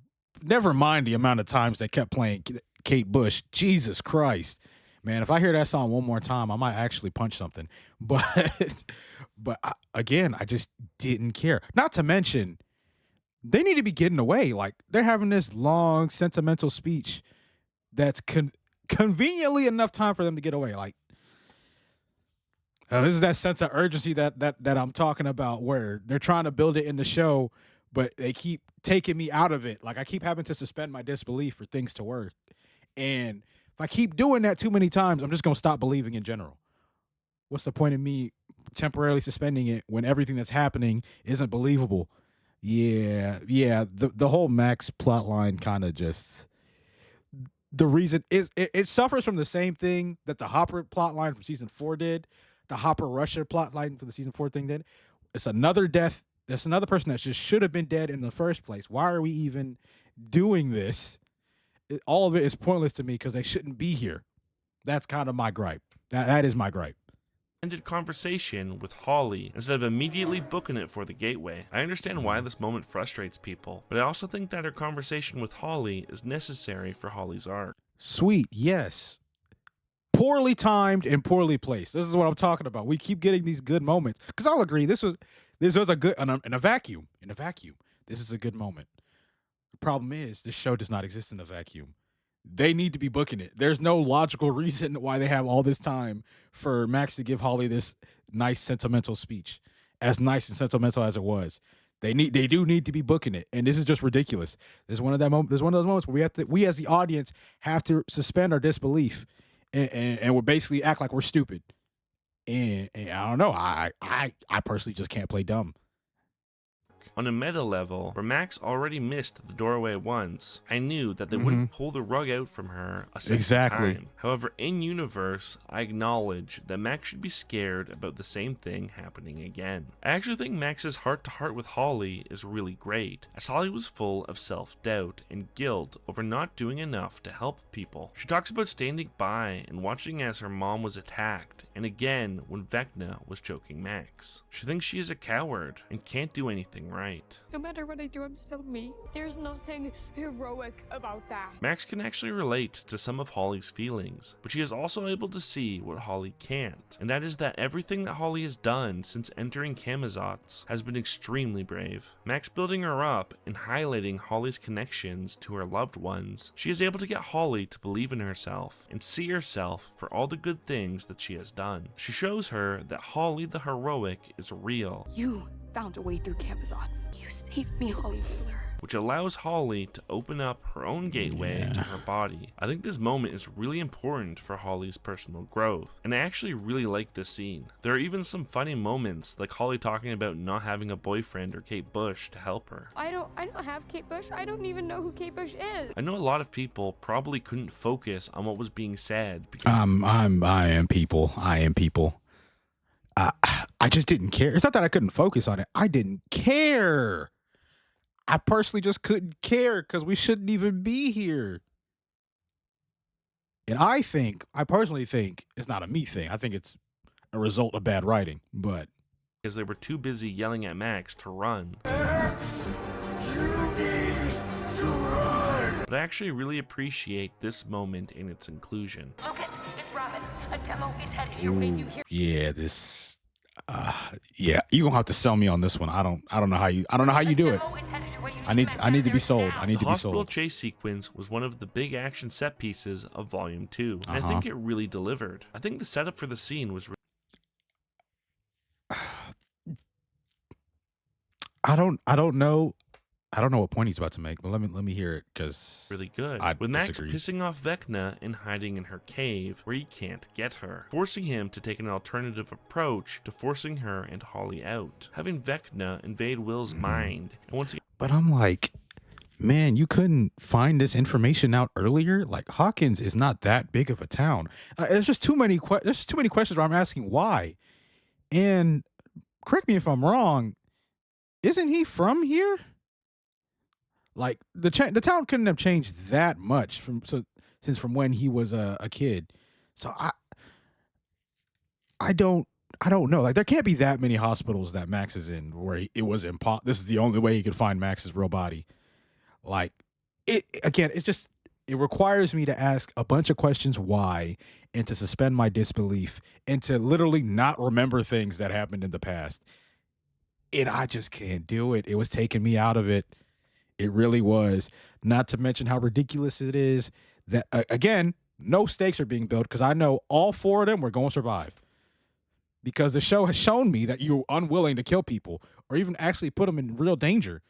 never mind the amount of times they kept playing Kate Bush. Jesus Christ, man! If I hear that song one more time, I might actually punch something. But again, I just didn't care. Not to mention, they need to be getting away. Like, they're having this long, sentimental speech that's conveniently enough time for them to get away. Like, this is that sense of urgency that I'm talking about, where they're trying to build it in the show, but they keep taking me out of it. Like, I keep having to suspend my disbelief for things to work. And if I keep doing that too many times, I'm just going to stop believing in general. What's the point of me temporarily suspending it when everything that's happening isn't believable? Yeah. The whole Max plot line kind of just, the reason is it suffers from the same thing that the Hopper plot line from season 4 did. The Hopper Russia plot line for the season 4 thing did. It's another death. There's another person that just should have been dead in the first place. Why are we even doing this? All of it is pointless to me because they shouldn't be here. That's kind of my gripe. That is my gripe. Ended conversation with Holly instead of immediately booking it for the gateway. I understand why this moment frustrates people, but I also think that her conversation with Holly is necessary for Holly's arc. Sweet, yes. Poorly timed and poorly placed. This is what I'm talking about. We keep getting these good moments. Because I'll agree, this was a good, in a vacuum. This is a good moment. The problem is, this show does not exist in a vacuum. They need to be booking it. There's no logical reason why they have all this time for Max to give Holly this nice sentimental speech. As nice and sentimental as it was, they do need to be booking it, and this is just ridiculous. There's one of those moments where we as the audience have to suspend our disbelief, and we basically act like we're stupid. And I don't know. I personally just can't play dumb. On a meta level, where Max already missed the doorway once, I knew that they wouldn't pull the rug out from her a second time. However, in universe, I acknowledge that Max should be scared about the same thing happening again. I actually think Max's heart-to-heart with Holly is really great, as Holly was full of self-doubt and guilt over not doing enough to help people. She talks about standing by and watching as her mom was attacked, and again when Vecna was choking Max. She thinks she is a coward and can't do anything right. No matter what I do, I'm still me. There's nothing heroic about that. Max can actually relate to some of Holly's feelings, but she is also able to see what Holly can't, and that is that everything that Holly has done since entering Camazotz has been extremely brave. Max building her up and highlighting Holly's connections to her loved ones, she is able to get Holly to believe in herself and see herself for all the good things that she has done. She shows her that Holly the heroic is real. You found a way through Camazotz. You saved me, Holly Wheeler. Which allows Holly to open up her own gateway to her body. I think this moment is really important for Holly's personal growth, and I actually really like this scene. There are even some funny moments, like Holly talking about not having a boyfriend or Kate Bush to help her. I don't have Kate Bush. I don't even know who Kate Bush is. I know a lot of people probably couldn't focus on what was being said because I am people. I just didn't care. It's not that I couldn't focus on it. I didn't care. I personally just couldn't care because we shouldn't even be here. And I personally think it's not a me thing. I think it's a result of bad writing, but because they were too busy yelling at Max to run. Max, you need to run! But I actually really appreciate this moment in its inclusion. Lucas, it's Robin. A demo is headed your way. Do you hear? yeah, this yeah, you're gonna have to sell me on this one. I don't know how you do it. I need to be sold. I need to The be hospital sold. chase sequence was one of the big action set pieces of Volume 2, and I think it really delivered. I think the setup for the scene was I don't know what point he's about to make, but let me hear it because really good. I With Max disagree. pissing off Vecna and hiding in her cave where he can't get her, forcing him to take an alternative approach to forcing her and Holly out, having Vecna invade Will's mind, and once again But I'm like, man, you couldn't find this information out earlier. Like Hawkins is not that big of a town. There's just too many questions where I'm asking why. And correct me if I'm wrong, isn't he from here? Like the town couldn't have changed that much since from when he was a kid. So I don't know. Like there can't be that many hospitals that Max is in where it was impossible. This is the only way he could find Max's real body. Like it requires me to ask a bunch of questions why and to suspend my disbelief and to literally not remember things that happened in the past. And I just can't do it. It was taking me out of it. It really was. Not to mention how ridiculous it is that, again, no stakes are being built because I know all four of them were going to survive. Because the show has shown me that you're unwilling to kill people or even actually put them in real danger.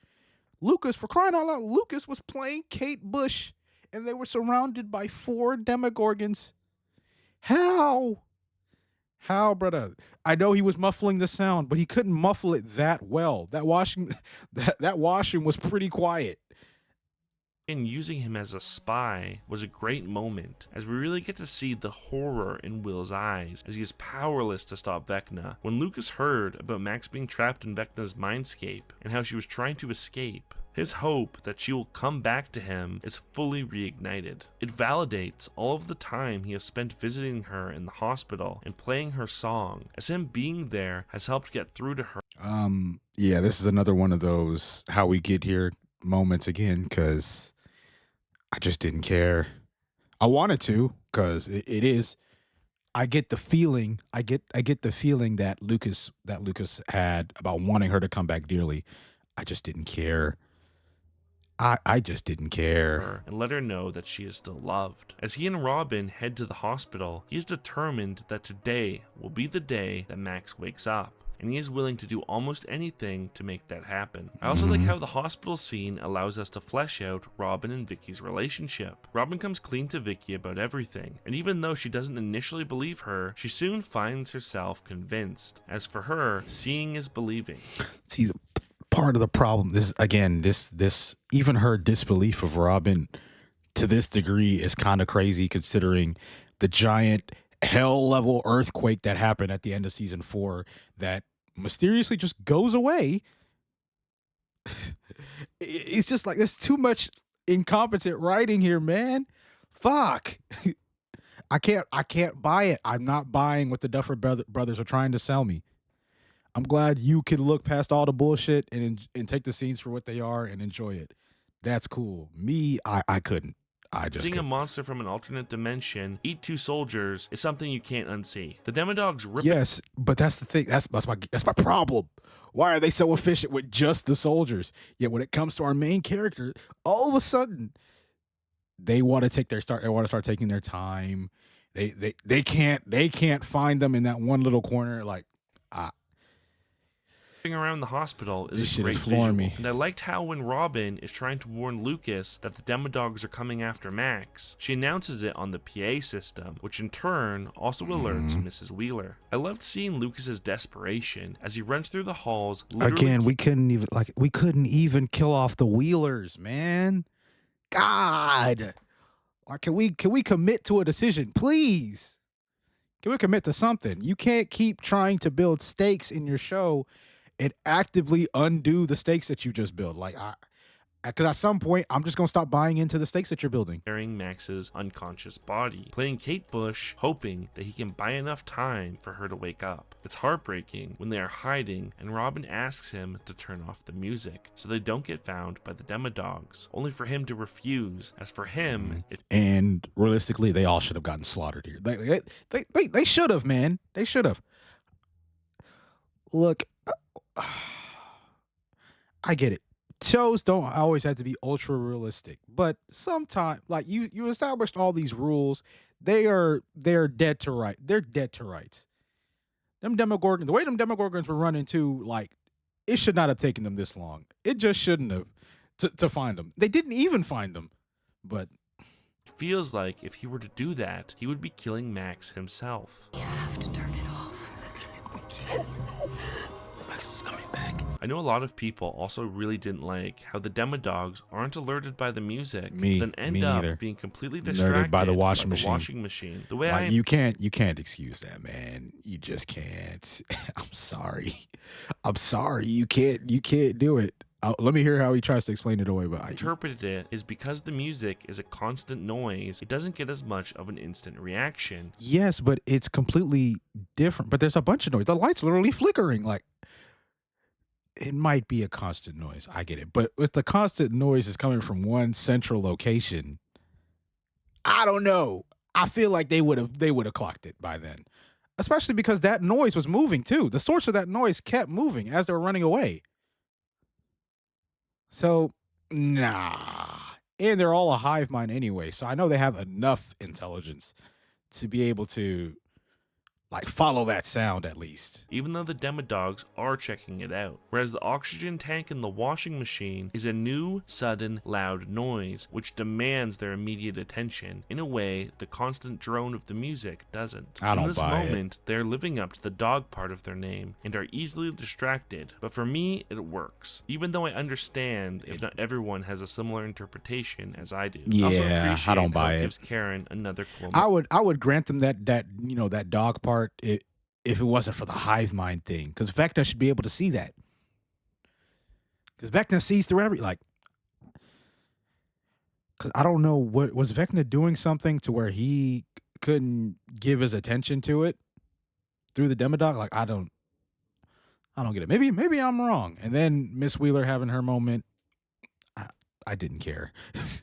Lucas, for crying out loud, Lucas was playing Kate Bush and they were surrounded by 4 Demogorgons. How, brother? I know he was muffling the sound, but he couldn't muffle it that well. That washing was pretty quiet. and using him as a spy was a great moment, as we really get to see the horror in Will's eyes as he is powerless to stop Vecna. When Lucas heard about Max being trapped in Vecna's mindscape and how she was trying to escape, his hope that she will come back to him is fully reignited. It validates all of the time he has spent visiting her in the hospital and playing her song, as him being there has helped get through to her. Yeah, this is another one of those how we get here moments again, because I just didn't care. I wanted to, because it is. I get the feeling. I get the feeling that Lucas had about wanting her to come back dearly. I just didn't care. I just didn't care. And let her know that she is still loved. As he and Robin head to the hospital, he is determined that today will be the day that Max wakes up, and he is willing to do almost anything to make that happen. I also like how the hospital scene allows us to flesh out Robin and Vicky's relationship. Robin comes clean to Vicky about everything, and even though she doesn't initially believe her, she soon finds herself convinced. As for her, seeing is believing. See, part of the problem. This again, this even her disbelief of Robin to this degree is kind of crazy, considering the giant hell level earthquake that happened at the end of season 4 that mysteriously just goes away. It's just like there's too much incompetent writing here, man. Fuck. I can't buy it. I'm not buying what the Duffer brothers are trying to sell me. I'm glad you can look past all the bullshit and take the scenes for what they are and enjoy it. That's cool. Me, I couldn't. I just Seeing couldn't. a monster from an alternate dimension eat 2 soldiers is something you can't unsee. The Demodogs rip Yes, but that's the thing. That's my problem. Why are they so efficient with just the soldiers? Yet when it comes to our main character, all of a sudden they want to take their start. They want to start taking their time. They can't find them in that one little corner. Like, around the hospital is This a shit great is flooring visual. me. And I liked how when Robin is trying to warn Lucas that the Demodogs are coming after Max, she announces it on the PA system, which in turn also alerts Mrs. Wheeler. I loved seeing Lucas's desperation as he runs through the halls. again, we couldn't even kill off the Wheelers, man. God, like, can we commit to a decision, please? Can we commit to something? You can't keep trying to build stakes in your show and actively undo the stakes that you just built. Like, because at some point, I'm just gonna stop buying into the stakes that you're building. carrying Max's unconscious body, playing Kate Bush, hoping that he can buy enough time for her to wake up. It's heartbreaking when they are hiding and Robin asks him to turn off the music so they don't get found by the Demodogs, only for him to refuse. As for him, it's And realistically, they all should have gotten slaughtered here. They should have, man. They should have. Look, I get it. Shows don't always have to be ultra realistic, but sometimes, like, you established all these rules. They're dead to right. They're dead to rights. Them Demogorgons, the way them Demogorgons were running too, like, it should not have taken them this long. It just shouldn't have to find them. They didn't even find them, but It feels like if he were to do that, he would be killing Max himself. You have to turn it off. We can't. Max is coming back. I know a lot of people also really didn't like how the Demodogs aren't alerted by the music, Me- then end me up neither. being completely Alerted distracted by the washing machine. The way like, you can't excuse that, man. You just can't. I'm sorry. You can't do it. Let me hear how he tries to explain it away. But interpreted it is because the music is a constant noise, it doesn't get as much of an instant reaction. yes, but it's completely different. But there's a bunch of noise. The light's literally flickering. Like, it might be a constant noise. I get it. But if the constant noise is coming from one central location, I don't know. I feel like they would have clocked it by then. Especially because that noise was moving too. The source of that noise kept moving as they were running away. So, nah. And they're all a hive mind anyway. So I know they have enough intelligence to be able to, like, follow that sound at least. Even though the Demodogs are checking it out. Whereas the oxygen tank in the washing machine is a new, sudden, loud noise, which demands their immediate attention in a way the constant drone of the music doesn't. I don't in this buy it. moment, they're living up to the dog part of their name and are easily distracted. But for me, it works. Even though I understand if not everyone has a similar interpretation as I do. I also Yeah, I appreciate don't buy how it. gives Karen another cool I would grant them that that dog part if it wasn't for the hive mind thing, because Vecna should be able to see that. Because Vecna sees through because I don't know, what was Vecna doing something to where he couldn't give his attention to it through the Demodog? Like, I don't get it. Maybe I'm wrong. And then Miss Wheeler having her moment, I didn't care.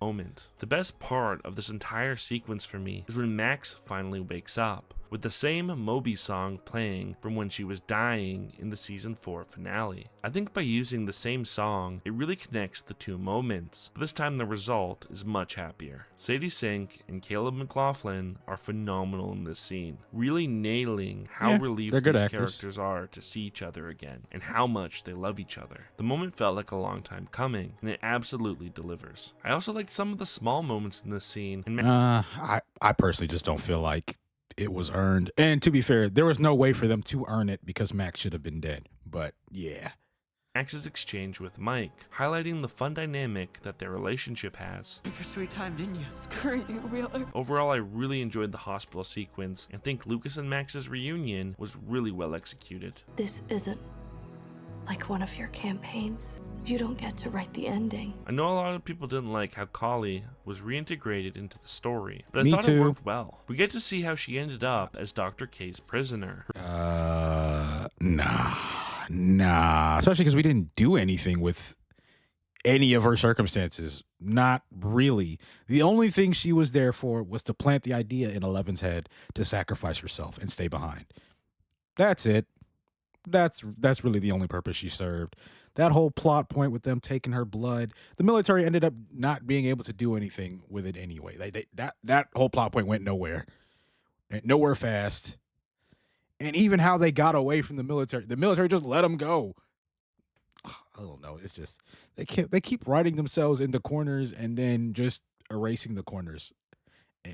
moment. The best part of this entire sequence for me is when Max finally wakes up, with the same Moby song playing from when she was dying in the season 4 finale. I think by using the same song, it really connects the two moments, but this time the result is much happier. Sadie Sink and Caleb McLaughlin are phenomenal in this scene, really nailing how Yeah, relieved they're good these actors. characters are to see each other again, and how much they love each other. The moment felt like a long time coming, and it absolutely delivers. I also liked some of the small moments in this scene, and I personally just don't feel like it was earned. And to be fair, there was no way for them to earn it because Max should have been dead. But yeah. Max's exchange with Mike, highlighting the fun dynamic that their relationship has. Took your sweet time, didn't you? Screw you, Wheeler. Overall, I really enjoyed the hospital sequence and think Lucas and Max's reunion was really well executed. This isn't like one of your campaigns. You don't get to write the ending. I know a lot of people didn't like how Kali was reintegrated into the story, but I Me thought too. it worked well. We get to see how she ended up as Dr. K's prisoner. Nah. Especially because we didn't do anything with any of her circumstances. Not really. The only thing she was there for was to plant the idea in Eleven's head to sacrifice herself and stay behind. That's it. That's really the only purpose she served. That whole plot point with them taking her blood, the military ended up not being able to do anything with it anyway. That whole plot point went nowhere fast. And even how they got away from the military just let them go. I don't know. It's just they keep writing themselves into corners and then just erasing the corners.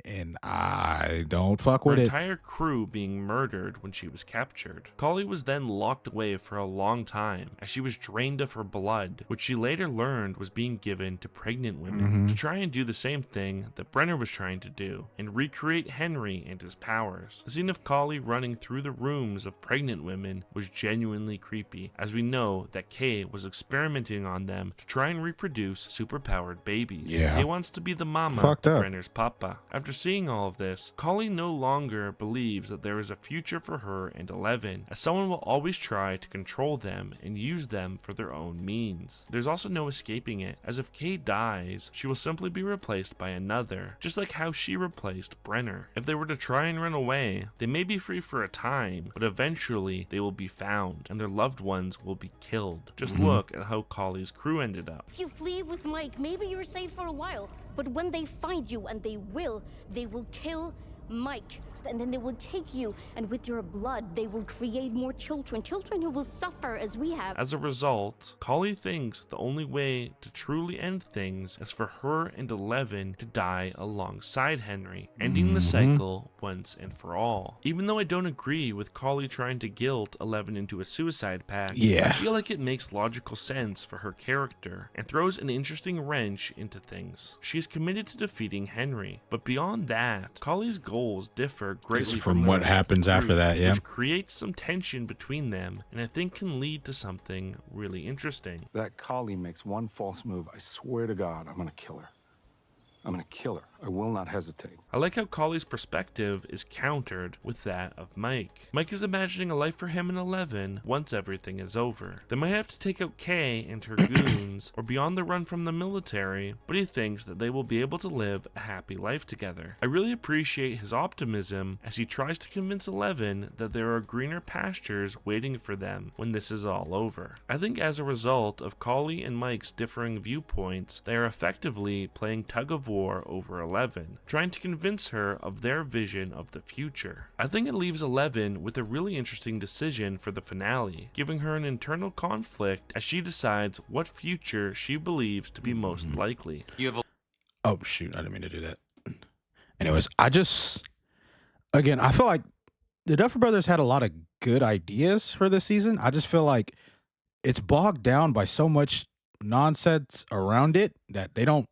And I don't fuck with Her it. entire crew being murdered when she was captured. Kali was then locked away for a long time as she was drained of her blood, which she later learned was being given to pregnant women to try and do the same thing that Brenner was trying to do and recreate Henry and his powers. The scene of Kali running through the rooms of pregnant women was genuinely creepy, as we know that Kay was experimenting on them to try and reproduce superpowered babies. Yeah. Kay wants to be the mama Fucked of up. Brenner's papa. After seeing all of this, Kali no longer believes that there is a future for her and Eleven, as someone will always try to control them and use them for their own means. There's also no escaping it, as if Kay dies, she will simply be replaced by another, just like how she replaced Brenner. If they were to try and run away, they may be free for a time, but eventually they will be found, and their loved ones will be killed. Just look at how Kali's crew ended up. If you flee with Mike, maybe you're safe for a while. But when they find you, and they will kill Mike. And then they will take you, and with your blood, they will create more children who will suffer as we have. As a result, Kali thinks the only way to truly end things is for her and Eleven to die alongside Henry, ending the cycle once and for all. Even though I don't agree with Kali trying to guilt Eleven into a suicide pact, Yeah. I feel like it makes logical sense for her character and throws an interesting wrench into things. She is committed to defeating Henry, but beyond that, Kali's goals differ greatly From the what rest of the happens after group, that, yeah. which creates some tension between them, and I think can lead to something really interesting. That Kali makes one false move, I swear to God, I'm gonna kill her. I'm gonna kill her. I will not hesitate. I like how Kali's perspective is countered with that of Mike. Mike is imagining a life for him and Eleven once everything is over. They might have to take out Kay and her goons or be on the run from the military, but he thinks that they will be able to live a happy life together. I really appreciate his optimism as he tries to convince Eleven that there are greener pastures waiting for them when this is all over. I think as a result of Kali and Mike's differing viewpoints, they are effectively playing tug of war over Eleven, trying to convince her of their vision of the future. I think it leaves Eleven with a really interesting decision for the finale, giving her an internal conflict as she decides what future she believes to be most likely. Oh shoot, I didn't mean to do that. Anyways, I feel like the Duffer Brothers had a lot of good ideas for this season. I just feel like it's bogged down by so much nonsense around it that they don't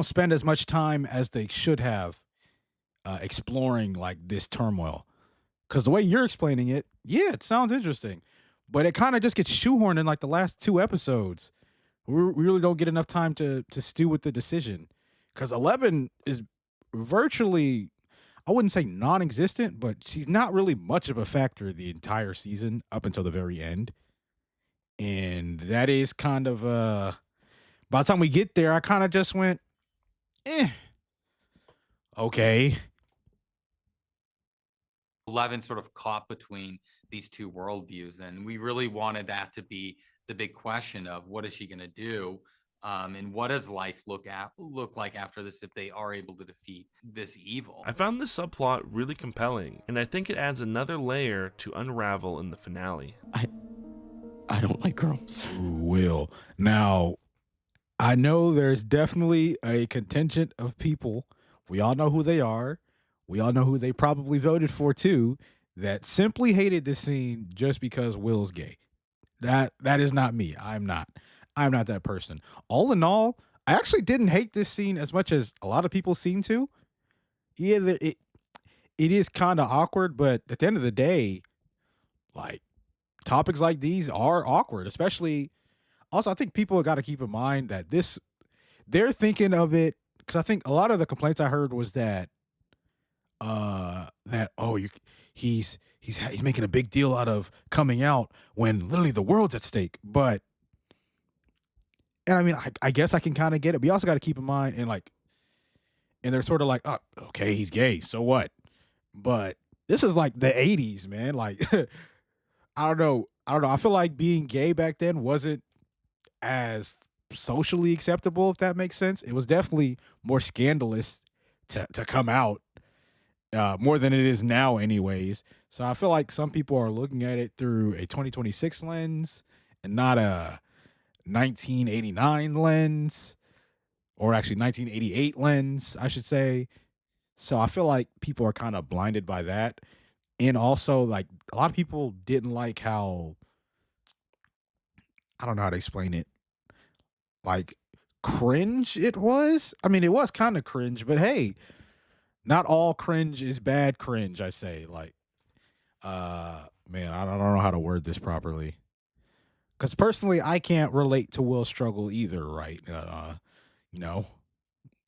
spend as much time as they should have exploring like this turmoil. Because the way you're explaining it, yeah, it sounds interesting, but it kind of just gets shoehorned in like the last 2 episodes. We really don't get enough time to stew with the decision. Because 11 is virtually, I wouldn't say non-existent, but she's not really much of a factor the entire season up until the very end. And that is kind of, by the time we get there, I kind of just went, okay. 11 sort of caught between these two worldviews, and we really wanted that to be the big question of what is she going to do, and what does life look like after this if they are able to defeat this evil. I found this subplot really compelling, and I think it adds another layer to unravel in the finale. I don't like girls. Will. Now, I know there's definitely a contingent of people, we all know who they are, we all know who they probably voted for too, that simply hated this scene just because Will's gay. That is not me. I'm not that person. All in all, I actually didn't hate this scene as much as a lot of people seem to. Yeah, it is kind of awkward, but at the end of the day, like topics like these are awkward, especially also I think people got to keep in mind that they're thinking of it because I think a lot of the complaints I heard was that oh he's making a big deal out of coming out when literally the world's at stake. But and I mean I guess I can kind of get it. But you also got to keep in mind and they're sort of like, oh, okay, he's gay, so what? But this is like the 80s, man. Like I don't know. I feel like being gay back then wasn't as socially acceptable, if that makes sense. It was definitely more scandalous to come out more than it is now, anyways. So I feel like some people are looking at it through a 2026 lens and not a 1989 lens, or actually 1988 lens, I should say. So I feel like people are kind of blinded by that. And also, like, a lot of people didn't like how, I don't know how to explain it, like, cringe it was. I mean, it was kind of cringe, but hey, not all cringe is bad cringe, I say. Like, man, I don't know how to word this properly. Because personally, I can't relate to Will's struggle either, right? You know,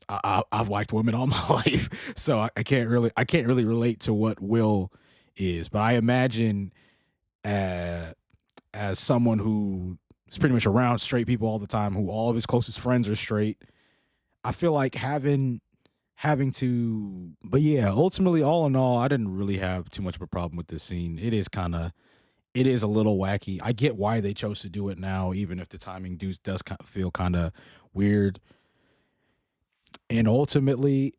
I've liked women all my life, so I can't really relate to what Will is. But I imagine as someone who is pretty much around straight people all the time, who all of his closest friends are straight, I feel like having to. But yeah, ultimately, all in all, I didn't really have too much of a problem with this scene. It is a little wacky. I get why they chose to do it now, even if the timing does feel kind of weird. And ultimately,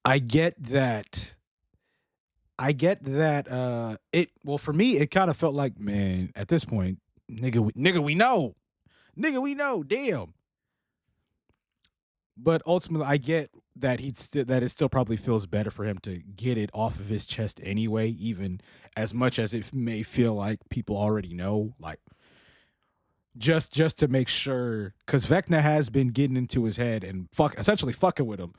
I get that. It well for me, it kind of felt like, man, at this point, nigga, we know, damn. But ultimately, I get that that it still probably feels better for him to get it off of his chest anyway, even as much as it may feel like people already know, like just to make sure, because Vecna has been getting into his head and essentially fucking with him.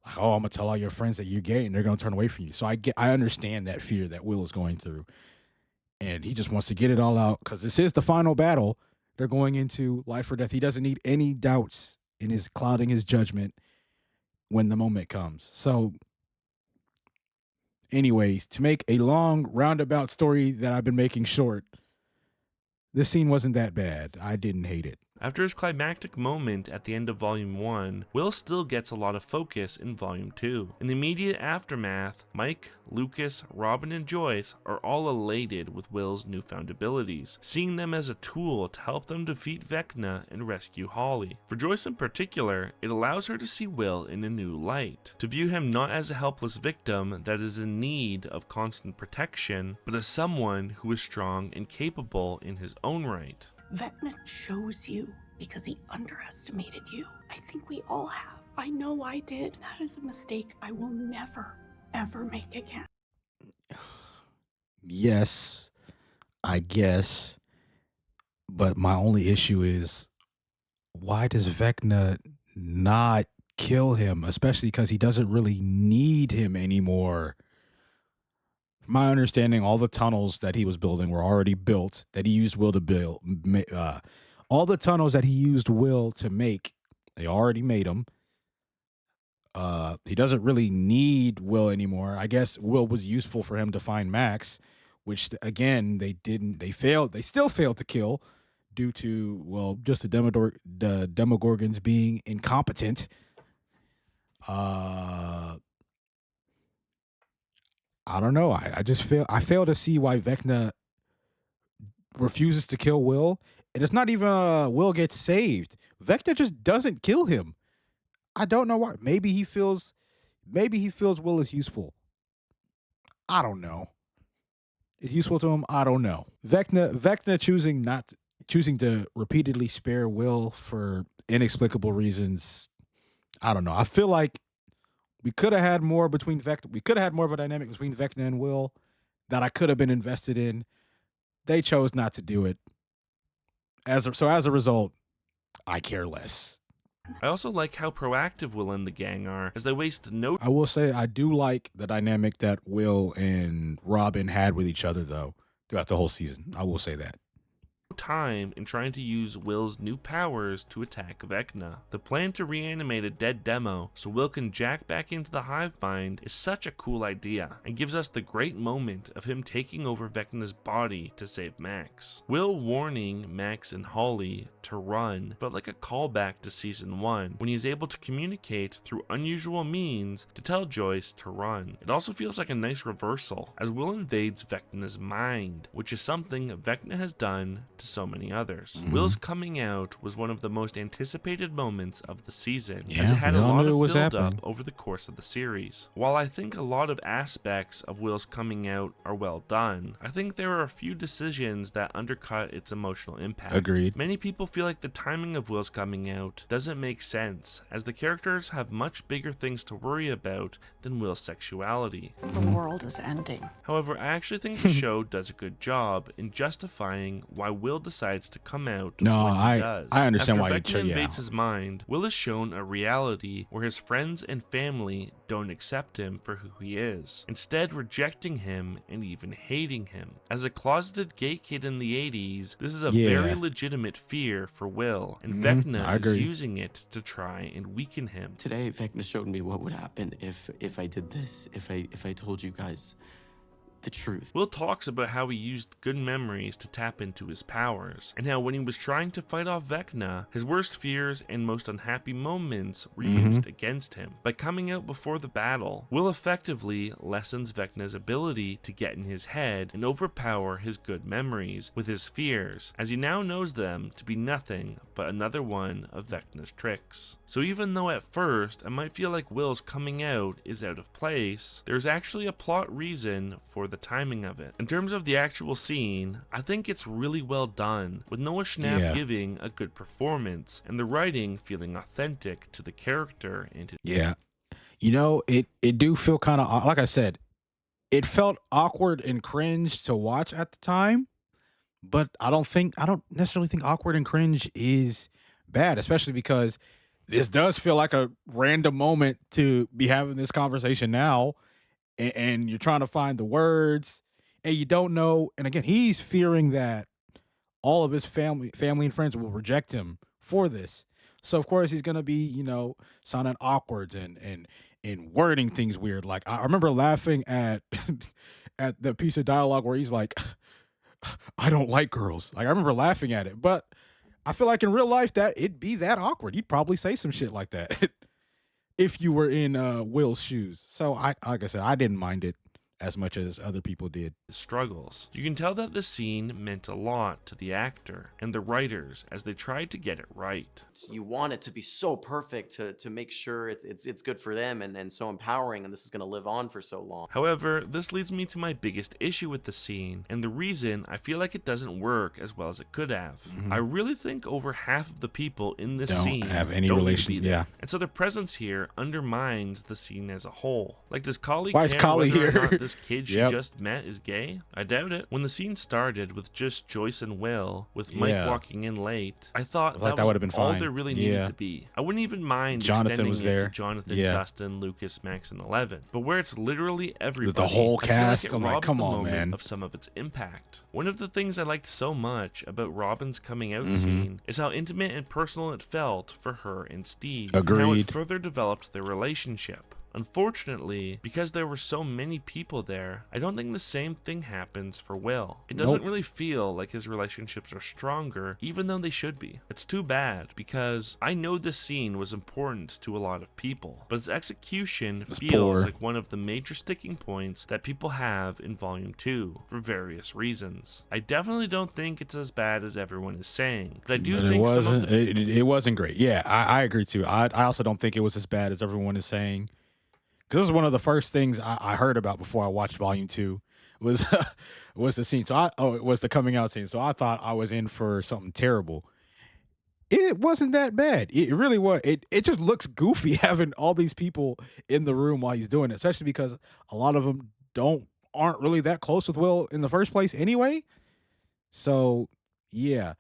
Like, oh, I'm gonna tell all your friends that you're gay and they're gonna turn away from you. So I understand that fear that Will is going through, and he just wants to get it all out because this is the final battle. They're going into life or death. He doesn't need any doubts in his clouding his judgment when the moment comes. So anyways, to make a long roundabout story that I've been making short, this scene wasn't that bad. I didn't hate it. After his climactic moment at the end of Volume 1, Will still gets a lot of focus in Volume 2. In the immediate aftermath, Mike, Lucas, Robin, and Joyce are all elated with Will's newfound abilities, seeing them as a tool to help them defeat Vecna and rescue Holly. For Joyce in particular, it allows her to see Will in a new light, to view him not as a helpless victim that is in need of constant protection, but as someone who is strong and capable in his own right. Vecna chose you because he underestimated you. I think we all have. I know I did. That is a mistake I will never, ever make again. Yes, I guess. But my only issue is, why does Vecna not kill him? Especially because he doesn't really need him anymore. From my understanding, all the tunnels that he was building were already built, that he used Will to build. All the tunnels that he used Will to make, they already made them. He doesn't really need Will anymore. I guess Will was useful for him to find Max, which again they still failed to kill due to, well, just the Demogorgons being incompetent. I don't know. I fail to see why Vecna refuses to kill Will. And it's not even Will gets saved. Vecna just doesn't kill him. I don't know why. Maybe he feels Will is useful. I don't know. Is useful to him? I don't know. Vecna choosing to repeatedly spare Will for inexplicable reasons. I don't know. I feel like we could have had more between Vecna. We could have had more of a dynamic between Vecna and Will that I could have been invested in. They chose not to do it. As a result, I care less. I also like how proactive Will and the gang are, as they waste no I will say I do like the dynamic that Will and Robin had with each other, though, throughout the whole season. I will say that. time in trying to use Will's new powers to attack Vecna. The plan to reanimate a dead demo so Will can jack back into the hive mind is such a cool idea, and gives us the great moment of him taking over Vecna's body to save Max. Will warning Max and Holly to run felt like a callback to season 1, when he is able to communicate through unusual means to tell Joyce to run. It also feels like a nice reversal, as Will invades Vecna's mind, which is something Vecna has done to so many others. Will's coming out was one of the most anticipated moments of the season, as it had a lot of build-up over the course of the series. While I think a lot of aspects of Will's coming out are well done, I think there are a few decisions that undercut its emotional impact. Agreed. Many people feel like the timing of Will's coming out doesn't make sense, as the characters have much bigger things to worry about than Will's sexuality. The world is ending. However, I actually think the show does a good job in justifying why Will decides to come out when he does. I understand After why Vecna invades his mind, Will is shown a reality where his friends and family don't accept him for who he is, instead rejecting him and even hating him. As a closeted gay kid in the 80s, this is a very legitimate fear for Will, and Vecna is using it to try and weaken him. Today, Vecna showed me what would happen if I did this, if I told you guys the truth. Will talks about how he used good memories to tap into his powers, and how when he was trying to fight off Vecna, his worst fears and most unhappy moments were used against him. By coming out before the battle, Will effectively lessens Vecna's ability to get in his head and overpower his good memories with his fears, as he now knows them to be nothing but another one of Vecna's tricks. So even though at first it might feel like Will's coming out is out of place, there's actually a plot reason for the timing of it. In terms of the actual scene, I think it's really well done, with Noah Schnapp giving a good performance and the writing feeling authentic to the character and his You know, it do feel kind of, like I said, it felt awkward and cringe to watch at the time, but I don't necessarily think awkward and cringe is bad, especially because this does feel like a random moment to be having this conversation now, and you're trying to find the words and you don't know. And again, he's fearing that all of his family and friends will reject him for this. So of course he's going to be, you know, sounding awkward and wording things weird. Like I remember laughing at at the piece of dialogue where he's like, I don't like girls. Like I remember laughing at it, but I feel like in real life that it'd be that awkward. You'd probably say some shit like that if you were in Will's shoes. So like I said, I didn't mind it as much as other people did. Struggles. You can tell that the scene meant a lot to the actor and the writers as they tried to get it right. You want it to be so perfect to make sure it's good for them and so empowering, and this is going to live on for so long. However, this leads me to my biggest issue with the scene, and the reason I feel like it doesn't work as well as it could have. I really think over half of the people in this scene don't have any don't relation. need to be there. Yeah. And so their presence here undermines the scene as a whole. Like, does Kali Why is care Kali whether or here? not this kid she just met is gay? I doubt it. When the scene started with just Joyce and Will, with Mike walking in late, I thought like that would have been all fine. there really needed to be. I wouldn't even mind Jonathan extending was it there. to Jonathan, Yeah. Dustin, Lucas, Max, and Eleven. But where it's literally everybody, With the whole I feel like cast, it I'm like, robs come the on, moment man. of some of its impact. One of the things I liked so much about Robin's coming out scene is how intimate and personal it felt for her and Steve. And how it Agreed. further developed their relationship. Unfortunately, because there were so many people there, I don't think the same thing happens for Will. It doesn't really feel like his relationships are stronger, even though they should be. It's too bad, because I know this scene was important to a lot of people, but its execution feels poor. like one of the major sticking points that people have in Volume 2, for various reasons. I definitely don't think it's as bad as everyone is saying, but I do think some of the it wasn't great. Yeah, I agree too. I also don't think it was as bad as everyone is saying. Because this is one of the first things I heard about before I watched Volume 2 was was the scene. So it was the coming out scene. So I thought I was in for something terrible. It wasn't that bad. It really was. It just looks goofy having all these people in the room while he's doing it, especially because a lot of them aren't really that close with Will in the first place anyway. So yeah,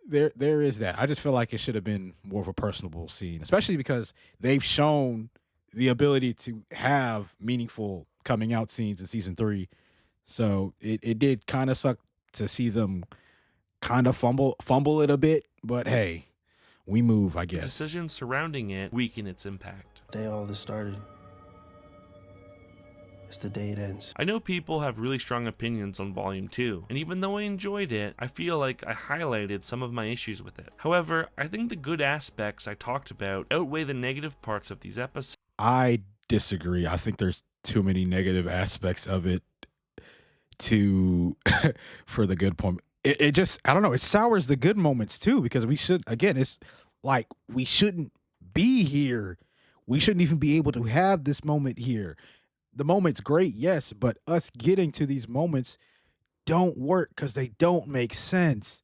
there is that. I just feel like it should have been more of a personable scene, especially because they've shown the ability to have meaningful coming out scenes in season 3. So it did kind of suck to see them kind of fumble it a bit, but hey, we move, I The guess. decisions surrounding it weaken its impact. The day all this started. It's the day it ends. I know people have really strong opinions on Volume 2, and even though I enjoyed it, I feel like I highlighted some of my issues with it. However, I think the good aspects I talked about outweigh the negative parts of these episodes. I disagree. I think there's too many negative aspects of it to for the good point. It just, I don't know, it sours the good moments too, because we should, again, it's like we shouldn't be here. We shouldn't even be able to have this moment here. The moment's great, yes, but us getting to these moments don't work because they don't make sense.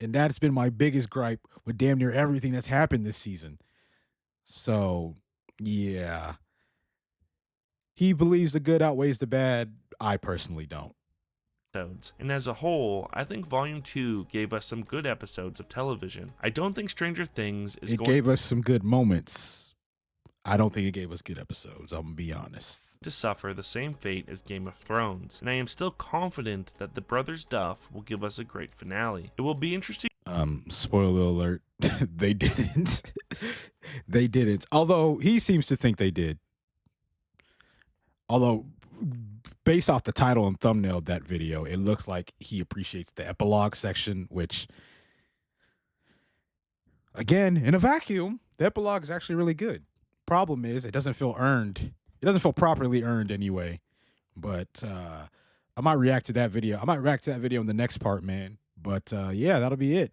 And that's been my biggest gripe with damn near everything that's happened this season. So, yeah. He believes the good outweighs the bad. I personally don't. And as a whole, I think Volume 2 gave us some good episodes of television. I don't think Stranger Things is It gave us some good moments. I don't think it gave us good episodes, I'm gonna be honest. to suffer the same fate as Game of Thrones, and I am still confident that the Brothers Duff will give us a great finale. It will be interesting. Spoiler alert, they didn't. They didn't. Although he seems to think they did. Although, based off the title and thumbnail of that video, it looks like he appreciates the epilogue section, which, again, in a vacuum, the epilogue is actually really good. Problem is, it doesn't feel earned. It doesn't feel properly earned anyway. But I might react to that video. I might react to that video in the next part, man. But yeah, that'll be it.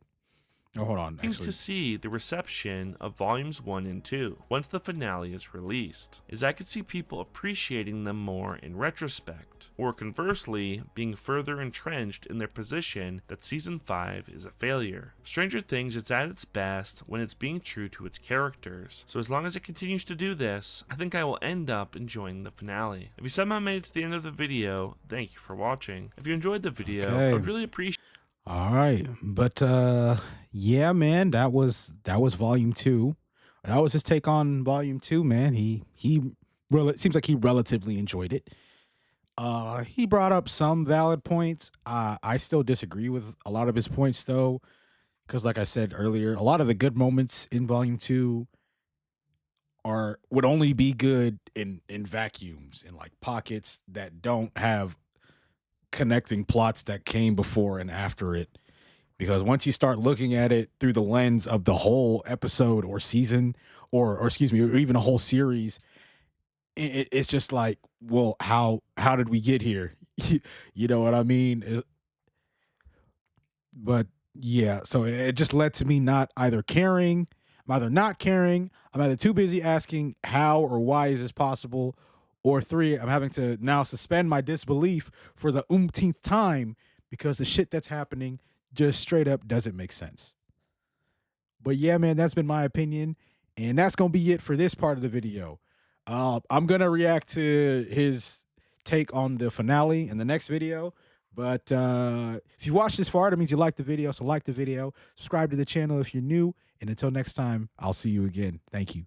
Oh, hold on. Actually, to see the reception of volumes 1 and 2 once the finale is released, as I could see people appreciating them more in retrospect, or conversely, being further entrenched in their position that season 5 is a failure. Stranger Things is at its best when it's being true to its characters, so as long as it continues to do this, I think I will end up enjoying the finale. If you somehow made it to the end of the video, thank you for watching. If you enjoyed the video, Okay. I would really appreciate. all right, but yeah, man, that was volume 2. That was his take on volume 2, man. It seems like he relatively enjoyed it. He brought up some valid points. I still disagree with a lot of his points though, because like I said earlier, a lot of the good moments in volume 2 would only be good in vacuums, in like pockets that don't have connecting plots that came before and after it. Because once you start looking at it through the lens of the whole episode or season, or excuse me, or even a whole series, it's just like, well, how did we get here? You know what I mean? But yeah, so it just led to me not either caring. I'm either not caring. I'm either too busy asking how or why is this possible, or 3, I'm having to now suspend my disbelief for the umpteenth time because the shit that's happening just straight up doesn't make sense. But yeah, man, that's been my opinion, and that's gonna be it for this part of the video. I'm gonna react to his take on the finale in the next video. But if you watched this far, that means you liked the video. So like the video, subscribe to the channel if you're new, and until next time, I'll see you again. Thank you.